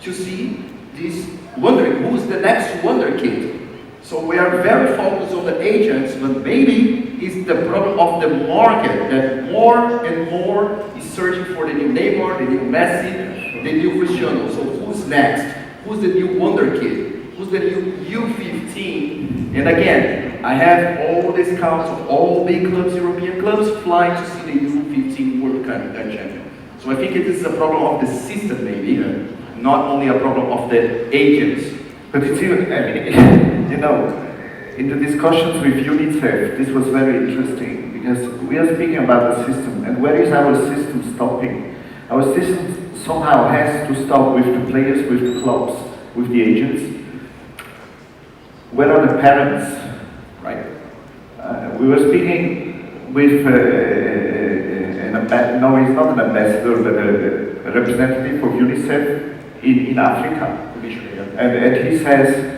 to see this wondering who's the next wonder kid. So we are very focused on the agents, but maybe it's the problem of the market that more and more is searching for the new Neymar, the new Messi, the new Cristiano. So who's next? Who's the new wonder kid? Who's the new U15? And again, I have all the scouts of all big clubs, European clubs, flying to see the U15 World Cup champion. So I think it is a problem of the system maybe, not only a problem of the agents. But it's even, I mean, you know, in the discussions with UNICEF, this was very interesting because we are speaking about the system, and where is our system stopping? Our system somehow has to stop with the players, with the clubs, with the agents. Where are the parents, right? We were speaking with no, he's not an ambassador, but a representative of UNICEF in Africa. And he says,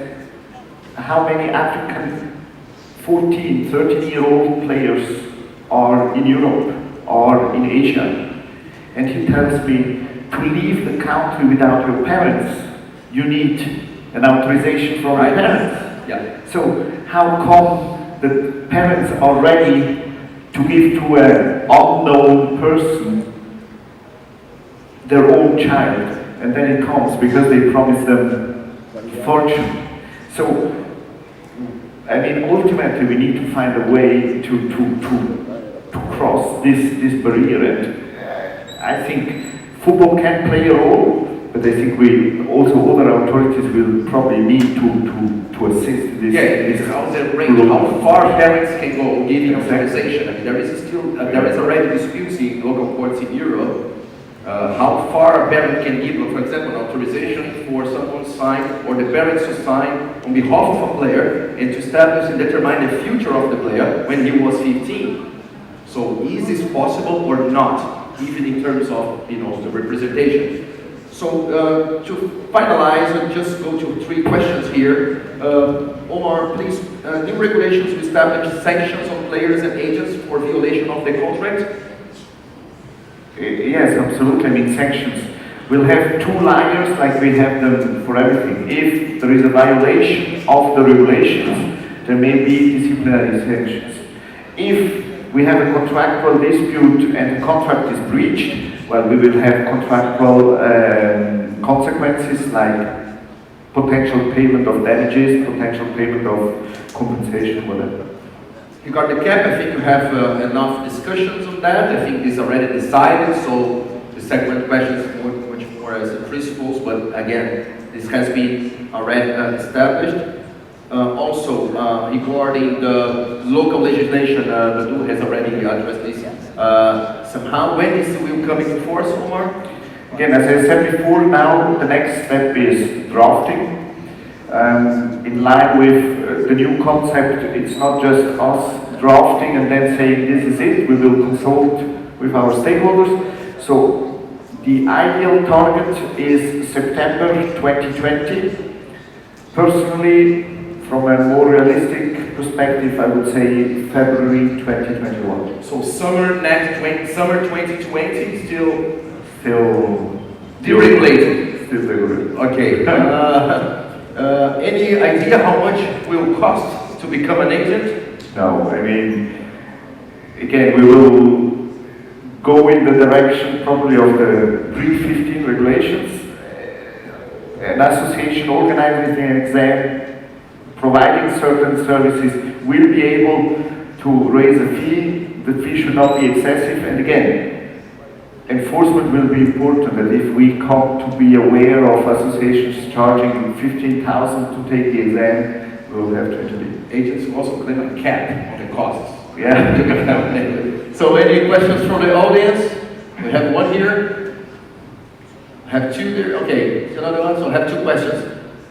how many African 14, 13-year-old players are in Europe or in Asia? And he tells me, to leave the country without your parents, you need an authorization from your parents. Yeah. So how come the parents are ready to give to an unknown person their own child, and then it comes because they promise them fortune? So, I mean, ultimately we need to find a way to cross this barrier, and I think football can play a role, but I think we also other authorities will probably need to assist this. This how the range, how far parents can go giving authorization. I mean, there is still there is already disputes in local courts in Europe. How far a parent can give, for example, an authorization for someone to sign, or the parents to sign on behalf of a player and to establish and determine the future of the player when he was 15. So is this possible or not, even in terms of the representation? So to finalize, I'll just go to 3 questions here. Omar, please, new regulations to establish sanctions on players and agents for violation of the contract? Yes, absolutely. I mean, sanctions. We'll have 2 layers like we have them for everything. If there is a violation of the regulations, there may be disciplinary sanctions. If we have a contractual dispute and the contract is breached, well, we will have contractual consequences like potential payment of damages, potential payment of compensation, whatever. Regarding the cap, I think you have enough discussions on that. I think this is already decided, so the second question is much more as a principles, but again, this has been already established. Also, regarding the local legislation, Badou has already addressed this. Somehow, when this will come into force, Omar? Again, as I said before, now the next step is drafting. In line with the new concept, it's not just us drafting and then saying this is it. We will consult with our stakeholders. So the ideal target is September 2020. Personally, from a more realistic perspective, I would say February 2021. So summer 2020 still deregulated. Still deregulated. Okay. Any idea how much will cost to become an agent? No, I mean, again, we will go in the direction probably of the pre-15 regulations. An association organizing an exam, providing certain services, will be able to raise a fee. The fee should not be excessive, and again, enforcement will be important, that if we come to be aware of associations charging 15,000 to take the exam, we will have to intervene. Agents also claim a cap on the costs. Yeah. So any questions from the audience? We have one here. Have two there. Okay, it's another one. So I have two questions.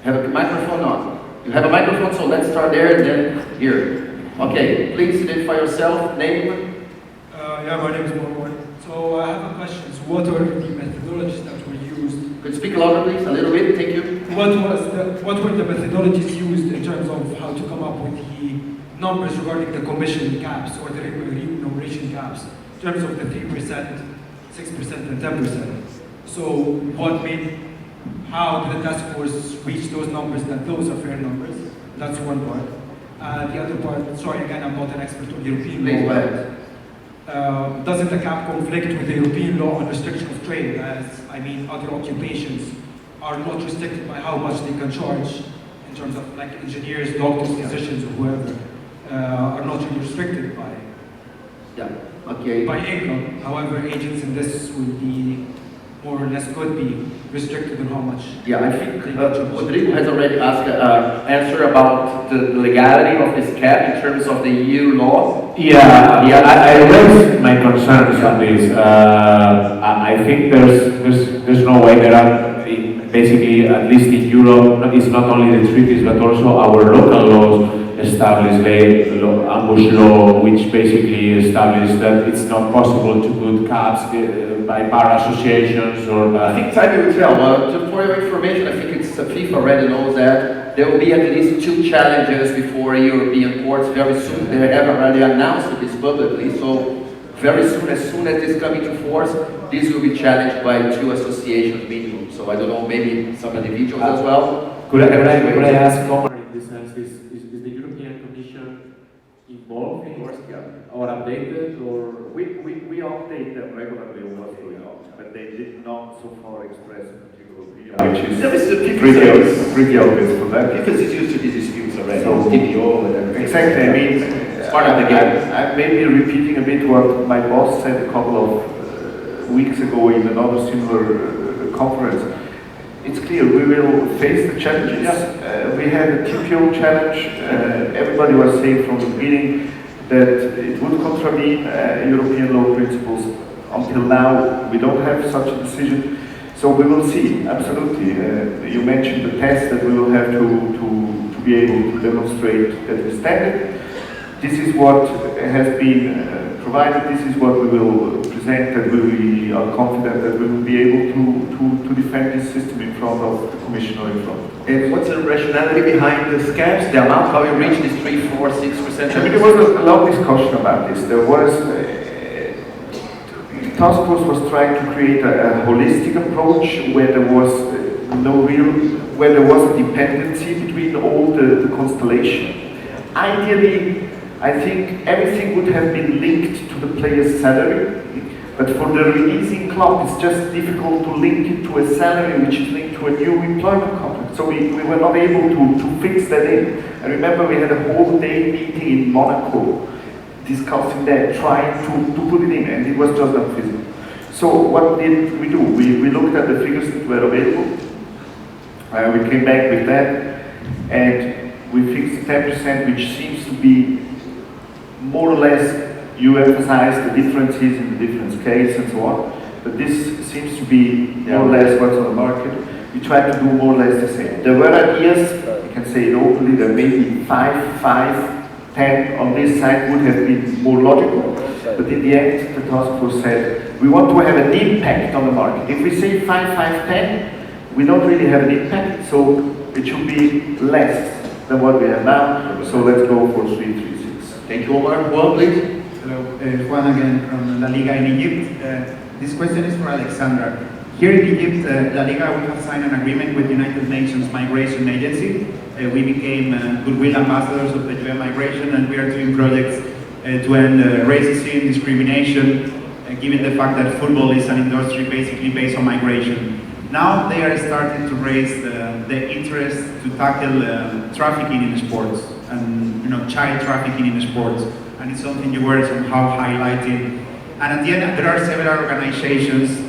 Have a microphone on. You have a microphone, so let's start there and then here. Okay, please identify yourself, name. Yeah, my name is Omar. So I have a question. So what were the methodologies that were used? Could you speak louder, please? A little bit. Thank you. What were the methodologies used in terms of how to come up with the numbers regarding the commission caps or the remuneration caps in terms of the 3%, 6%, and 10%? So how did the task force reach those numbers that those are fair numbers? That's one part. The other part, sorry again, I'm not an expert on European law. Please go ahead. Doesn't the cap conflict with the European law on restriction of trade, as other occupations are not restricted by how much they can charge in terms of like engineers, doctors, physicians, or whoever are not really restricted by income. However, agents in this would be more or less could be restricted on how much. Yeah, I think Rodrigo has already asked answer about the legality of this cap in terms of the EU law. Yeah, I raised my concerns on this. I think there's no way there are basically, at least in Europe, it's not only the treaties but also our local laws establish ambush law, which basically establishes that it's not possible to put caps by bar associations or. I think time will tell. Just for your information, I think it's FIFA already knows that there will be at least 2 challenges before European courts very soon. They have already announced this publicly, so very soon, as soon as this comes into force, this will be challenged by 2 associations minimum. So I don't know, maybe some individuals as well. Could I ask Omar in this sense, is the European Commission involved in or updated, or We update them regularly on what's going on, but they did not so far express a particular opinion, which is pretty obvious for them. Because it's used to these disputes already, So, TPO and everything. Exactly, It's part of the game. I may be repeating a bit what my boss said a couple of weeks ago in another similar conference. It's clear we will face the challenges. We had a TPO challenge. Everybody was saying from the beginning that it would contravene European law principles. Until now, we don't have such a decision. So we will see, absolutely. You mentioned the test that we will have to be able to demonstrate that we stand it. This is what has been provided, this is what we will present, that we are confident that we will be able to defend this system in front of the Commission or in front. And what's the rationality behind the caps, the amount, how you reach this 3, 4, 6%? There was a long discussion about this. There was, the task force was trying to create a holistic approach where there was where there was a dependency between all the constellation. Ideally, I think everything would have been linked to the player's salary, but for the releasing club, it's just difficult to link it to a salary which is linked to a new employment contract. So we were not able to fix that in. I remember we had a whole day meeting in Monaco discussing that, trying to put it in, and it was just not feasible. So what did we do? We looked at the figures that were available. We came back with that, and we fixed 10%, which seems to be more or less, you emphasize the differences in the different scales and so on, but this seems to be more or less what's on the market. We try to do more or less the same. There were ideas, you can say it openly, there may be 5, 10 on this side would have been more logical, but in the end, the task force said, we want to have an impact on the market. If we say 5, 10, we don't really have an impact, so it should be less than what we have now, so let's go for 3, 3, 6. Thank you, Omar. Juan, please. Hello, Juan again from LaLiga in Egypt. This question is for Alexandra. Here in Egypt, LaLiga, we have signed an agreement with the United Nations Migration Agency. We became goodwill ambassadors of the UN migration, and we are doing projects to end racism, discrimination, given the fact that football is an industry basically based on migration. Now they are starting to raise the interest to tackle trafficking in sports and child trafficking in sports, and it's something you were somehow highlighting. And at the end, there are several organizations,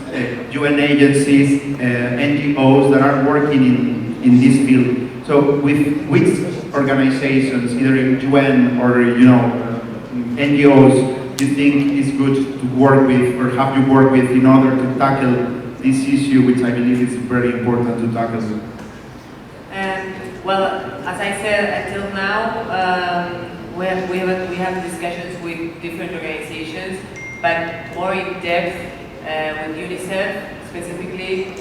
UN agencies, NGOs that are working in this field. So with which organizations, either in UN or NGOs, you think is good to work with, or have you worked with in order to tackle this issue, which I believe is very important to tackle? Well, as I said, until now, we have discussions with different organizations, but more in depth with UNICEF specifically.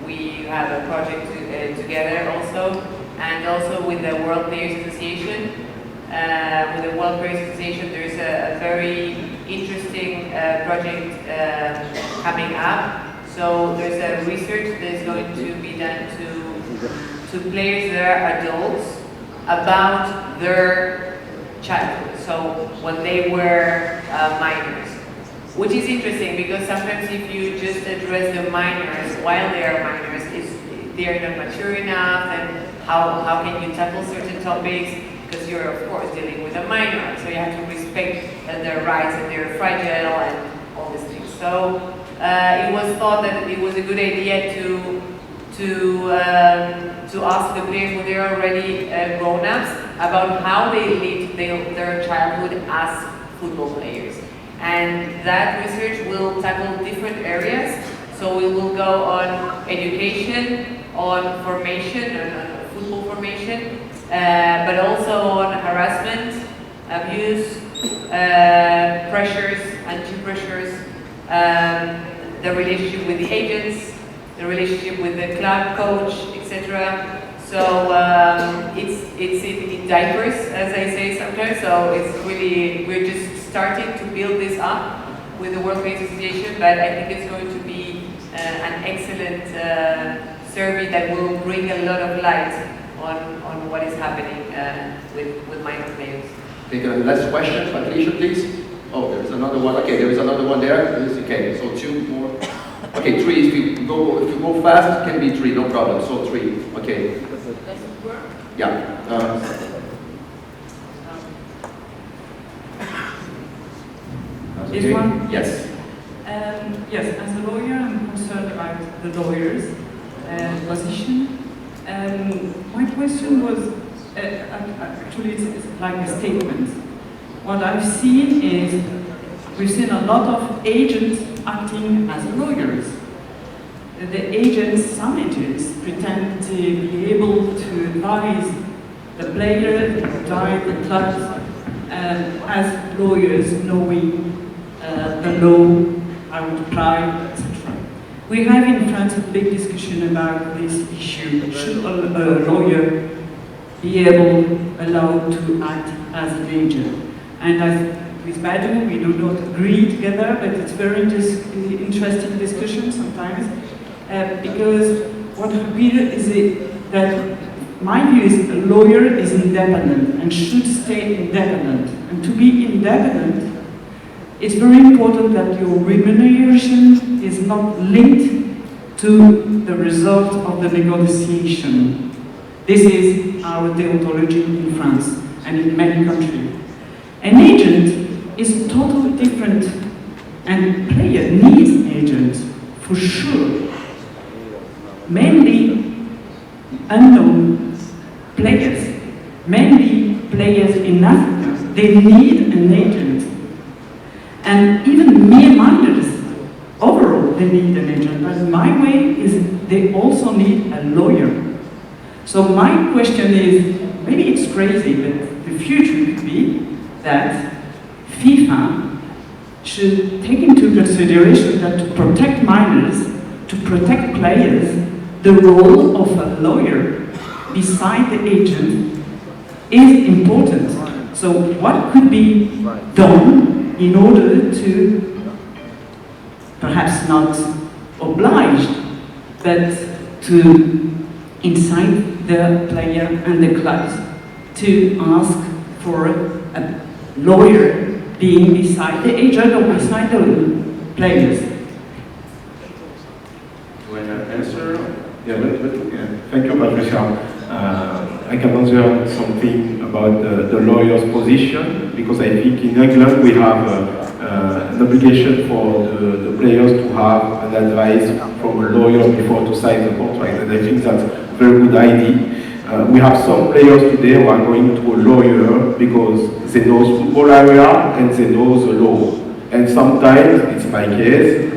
We have a project together also, and also with the World Players Association. With the World Players Association, there is a very interesting project coming up. So there's a research that is going to be done to players that are adults about their childhood, so when they were minors. Which is interesting because sometimes if you just address the minors while they are minors, they are not mature enough, and how can you tackle certain topics? Because you're of course dealing with a minor, so you have to respect their rights and they're fragile and all these things. So it was thought that it was a good idea to ask the players when they're already grown-ups about how they lived their childhood as football players. And that research will tackle different areas. So we will go on education, on formation, on football formation, but also on harassment, abuse, pressures, anti-pressures, the relationship with the agents, the relationship with the club coach, etc. So it's in diapers, as I say sometimes. So it's really, we're just starting to build this up with the World Players Association, but I think it's going to be an excellent survey that will bring a lot of light on what is happening with minor players. Take a last question, Patricia, please. Oh, there's another one. Okay, there is another one there. Okay, so two more. Okay, three. If you go fast, it can be three, no problem. So three. Okay. Yeah. This one? Yes. Yes, as a lawyer, I'm concerned about the lawyer's position. My question was, actually it's like a statement. What I've seen is, we've seen a lot of agents acting as lawyers. The agents, some agents, pretend to be able to advise the player, advise the clubs, as lawyers knowing the law, how to apply, etc. We have in France a big discussion about this issue. Should a lawyer be allowed to act as an agent? And with Badou, we do not agree together, but it's very interesting discussion sometimes, because what we do is that my view is a lawyer is independent and should stay independent. And to be independent, it's very important that your remuneration is not linked to the result of the negotiation. This is our deontology in France and in many countries. An agent is totally different, and player needs agents, for sure. Mainly unknown players, mainly players in Africa, they need an agent. And even mere minders, overall, they need an agent. But my way is they also need a lawyer. So my question is, maybe it's crazy, but the future could be that FIFA should take into consideration that to protect minors, to protect players, the role of a lawyer beside the agent is important. So what could be done in order to, perhaps not obliged, but to incite the player and the clubs to ask for a lawyer being beside the agent or beside the players? Do I have an answer? Yeah, thank you, Patricia. I can answer something about the lawyer's position, because I think in England we have an obligation for the players to have an advice from a lawyer before to sign the contract, and I think that's a very good idea. We have some players today who are going to a lawyer because they know football area and they know the law. And sometimes, it's my case,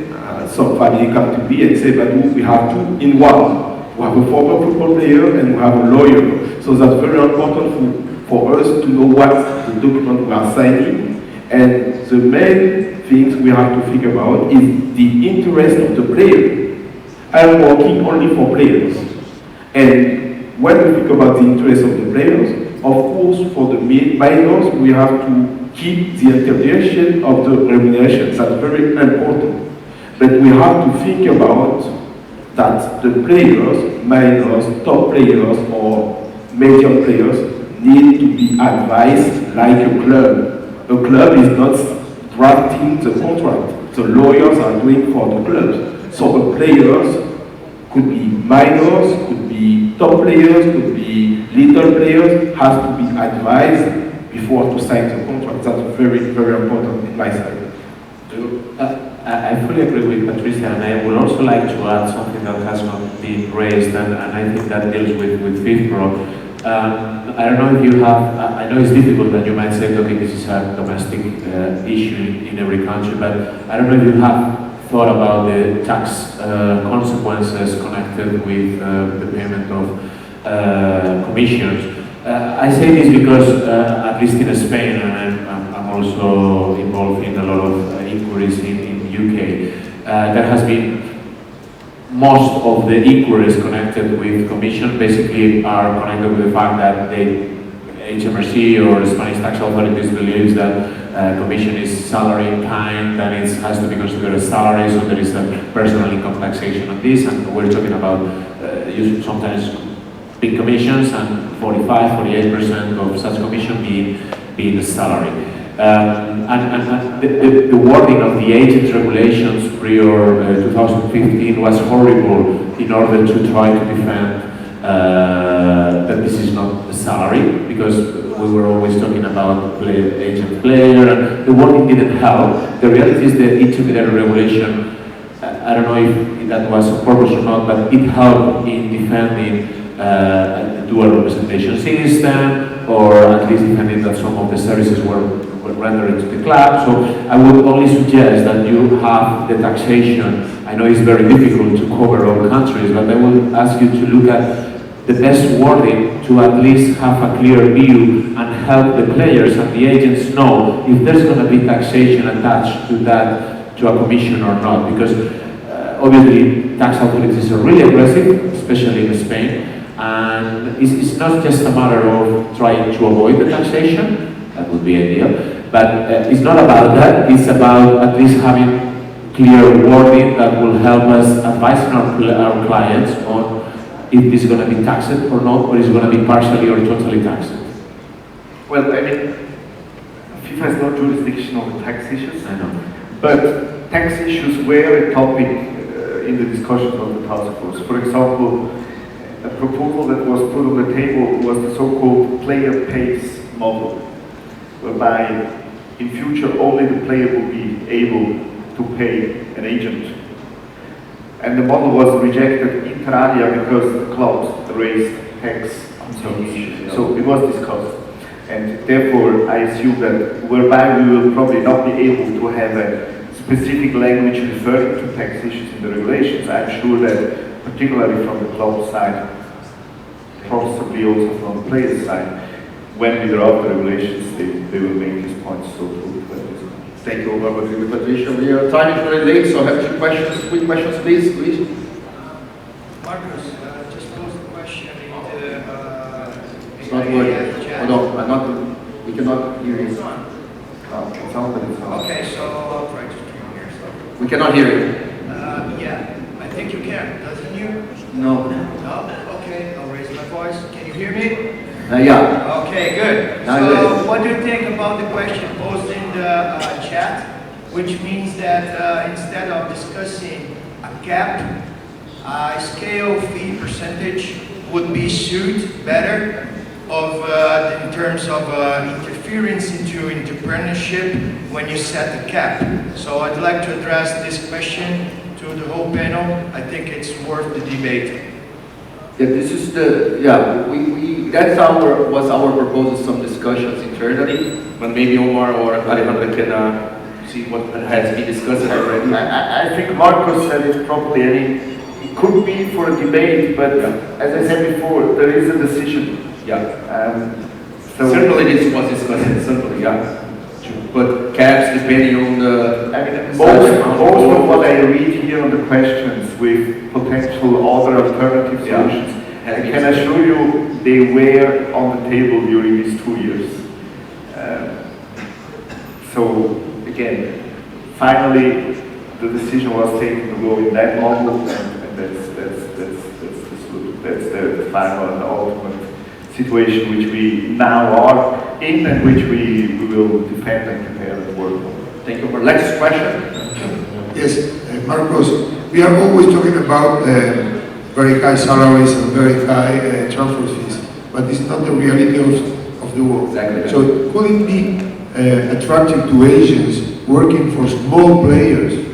some family come to me and say, Badou, we have two in one. We have a former football player and we have a lawyer. So that's very important for us to know what the document we are signing. And the main things we have to think about is the interest of the player. I'm working only for players. And when we think about the interest of the players, of course, for the minors, we have to keep the interpretation of the remuneration. That's very important. But we have to think about that the players, minors, top players, or major players need to be advised like a club. A club is not drafting the contract. The lawyers are doing for the clubs. So the players could be minors, could be top players, could be little players, has to be advised before to sign the contract. That's very, very important in my side. I fully agree with Patricia, and I would also like to add something that has not been raised, and I think that deals with FIFPro. I don't know if you have, I know it's difficult that you might say, okay, this is a domestic issue in every country, but I don't know if you have thought about the tax consequences connected with the payment of commissions. I say this because, at least in Spain, and I'm also involved in a lot of inquiries in UK, there has been most of the inquiries connected with commission basically are connected with the fact that the HMRC or the Spanish tax authorities believes that commission is salary in kind, and it has to be considered a salary, so there is a personal income taxation on this, and we're talking about sometimes big commissions and 45–48% of such commission being the salary. And the wording of the agent regulations prior 2015 was horrible in order to try to defend that this is not a salary, because we were always talking about agent player, and the wording didn't help. The reality is the intermediary regulation, I don't know if that was on purpose or not, but it helped in defending a dual representation system, or at least defending that some of the services were rendered to the club. So I would only suggest that you have the taxation. I know it's very difficult to cover all countries, but I would ask you to look at the best wording to at least have a clear view and help the players and the agents know if there's going to be taxation attached to that, to a commission or not. Because obviously tax authorities are really aggressive, especially in Spain, and it's not just a matter of trying to avoid the taxation, that would be ideal, but it's not about that, it's about at least having clear wording that will help us advising our clients on if this is going to be taxed or not, or is going to be partially or totally taxed. Well, I mean, FIFA has no jurisdiction over tax issues. I know. But tax issues were a topic in the discussions of the task force. For example, a proposal that was put on the table was the so-called player pays model, whereby in future only the player will be able to pay an agent. And the model was rejected inter alia because the clubs raised tax on some issues. So it was discussed. And therefore, I assume that whereby we will probably not be able to have a specific language referring to tax issues in the regulations. I'm sure that, particularly from the club side, possibly also from the players' side, when we draft the regulations, they will make these points so true. Thank you, Omar, Rodrigo, Patricia. Your time is very late, so I have two questions. Quick questions, please. Marcus, just pose the question in the It's not working. chat. Oh, no, we cannot hear you. Okay, so I'll try to stream here. So. We cannot hear you. Yeah, I think you can, doesn't you? No. No? Okay, I'll raise my voice. Can you hear me? Yeah. Okay, good. So what do you think about the question posed in the chat, which means that instead of discussing a cap, a scale fee percentage would be suited better in terms of interference into entrepreneurship when you set the cap. So I'd like to address this question to the whole panel. I think it's worth the debate. Yeah, this is the, was our proposal, some discussions internally, but maybe Omar or Alexandria can see what has been discussed already. I think Marcos said it properly. I mean, it could be for a debate, but as I said before, there is a decision. Yeah. So certainly this was discussed, certainly, yeah. But caps depending on the... I mean, most of what I read here on the questions with potential other alternative solutions, I can assure you they were on the table during these 2 years. So again, finally the decision was taken to go in that model, and that's the final and ultimate situation which we now are in, and which we will defend and prepare and work on. Thank you. For next question. Yes, Marcos, we are always talking about very high salaries and very high transfer fees, but it's not the reality of the world. Exactly. So could it be attractive to agents working for small players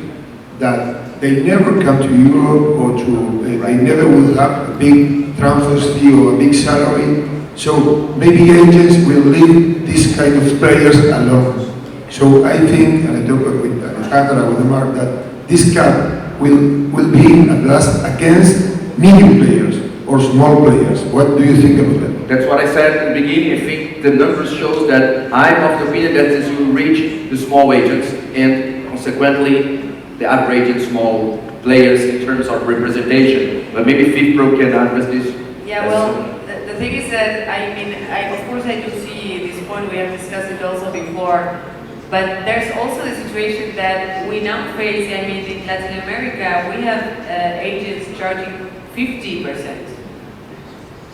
that they never come to Europe, or they never will have a big transfer fee or a big salary? So maybe agents will leave these kind of players alone. So I think, and I talk with Alexandria, with Omar, that this cap will be at last against medium players or small players. What do you think about that? That's what I said in the beginning. I think the numbers shows that I'm of the opinion that this will reach the small agents and consequently the average and small players in terms of representation. But maybe FIFPro can address this. Yeah, well, the thing is that, I mean, of course I do see this point, we have discussed it also before, but there's also the situation that we now face. I mean, in Latin America, we have agents charging 50%,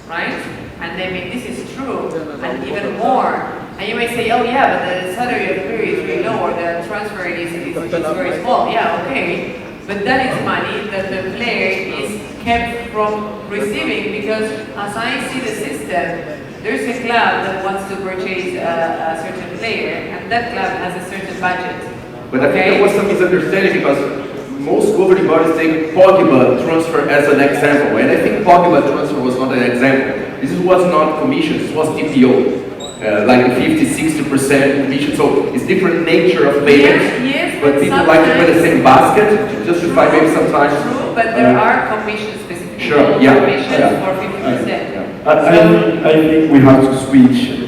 right? And I mean, this is true, and even more. And you may say, oh yeah, but the salary of the player is really low, or the transfer is very small. Yeah, okay. But that is money that the player is kept from receiving, because as I see the system, there's a club that wants to purchase a certain player, and that club has a certain budget. But I think there was some misunderstanding, because most governing bodies take Pogba transfer as an example, and I think Pogba transfer was not an example. This was not commission, this was TPO. Like 50–60% commission, so it's different nature of payments. Yes, but people like to put the same basket to justify maybe sometimes. True, but there are commissions specifically. Sure, yeah. Commissions for 50%. I think we have to switch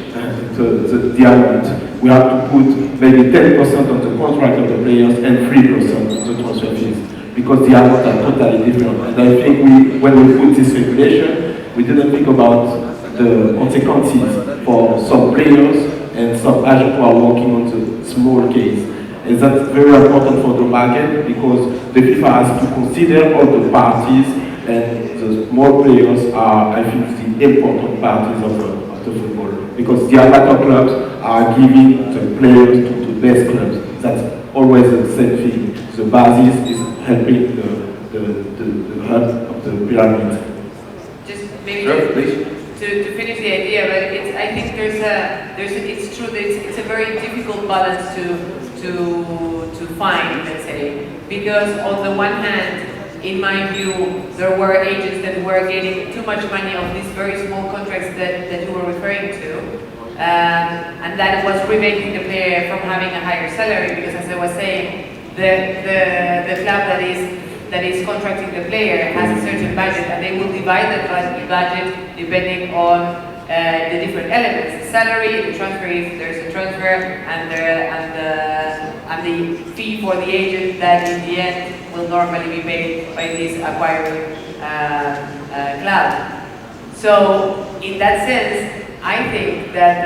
the argument. We have to put maybe 10% on the contract of the players and 3% on the transfer fees, because the amounts are totally different. And I think when we put this regulation, we didn't think about the consequences for some players and some agents who are working on the small case. And that's very important for the market, because the FIFA has to consider all the parties, and the small players are, I think, the important parties of the football. Because the amateur clubs are giving the players to the best clubs. That's always the same thing. The basis is helping the head of the pyramid. Just maybe sure, please. To finish the idea, but I think it's true that it's a very difficult balance to find, let's say, because on the one hand, in my view, there were agents that were getting too much money of these very small contracts that you were referring to, and that was preventing the player from having a higher salary, because as I was saying, the club that is contracting the player has a certain budget, and they will divide that budget depending on the different elements: the salary, the transfer, if there's a transfer, and the fee for the agent that in the end will normally be paid by this acquiring club. So in that sense, I think that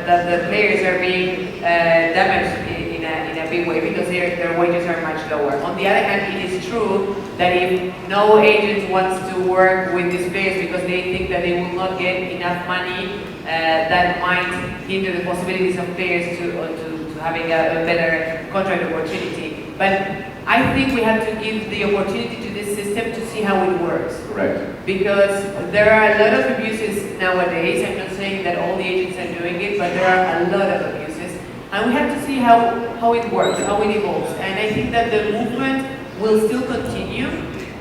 the players are being damaged in a big way, because their wages are much lower. On the other hand, it is true that if no agent wants to work with these players because they think that they will not get enough money, that might hinder the possibilities of players to having a better contract opportunity. But I think we have to give the opportunity to this system to see how it works. Correct. Because there are a lot of abuses nowadays. I'm not saying that all the agents are doing it, but there are a lot of abuses. And we have to see how it works, how it evolves. And I think that the movement will still continue.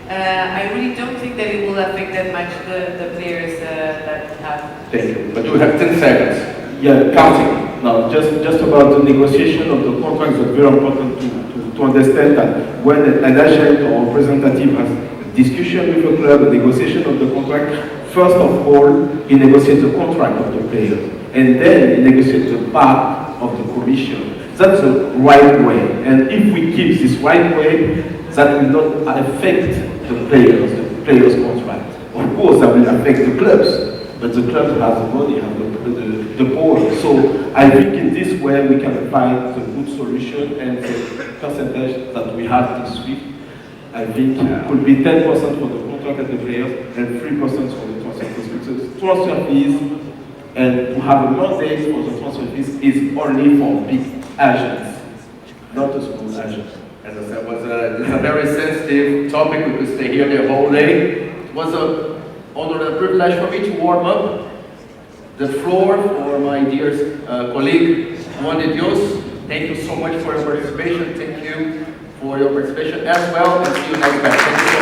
I really don't think that it will affect that much the players that have. Thank you. But you have 10 seconds. Yeah, counting. Now, just about the negotiation of the contracts, it's very important to understand that when an agent or representative has a discussion with a club, a negotiation of the contract, first of all, he negotiates the contract of the player, and then he negotiates the part of the commission. That's the right way, and if we keep this right way, that will not affect the players' contract. Of course, that will affect the clubs, but the clubs have the money, have the power. So I think in this way we can find the good solution, and the percentage that we have this week, I think could be 10% for the contract of the players and 3% for the transfer fees. Because transfer fees and to have a mandate for the transfer fees is only for big agents, not a small agent. As I said, it's a very sensitive topic. We could stay here the whole day. It was an honor and a privilege for me to warm up the floor for my dear colleague, Juan de Dios. Thank you so much for your participation. Thank you for your participation as well. And see you next time. Thank you.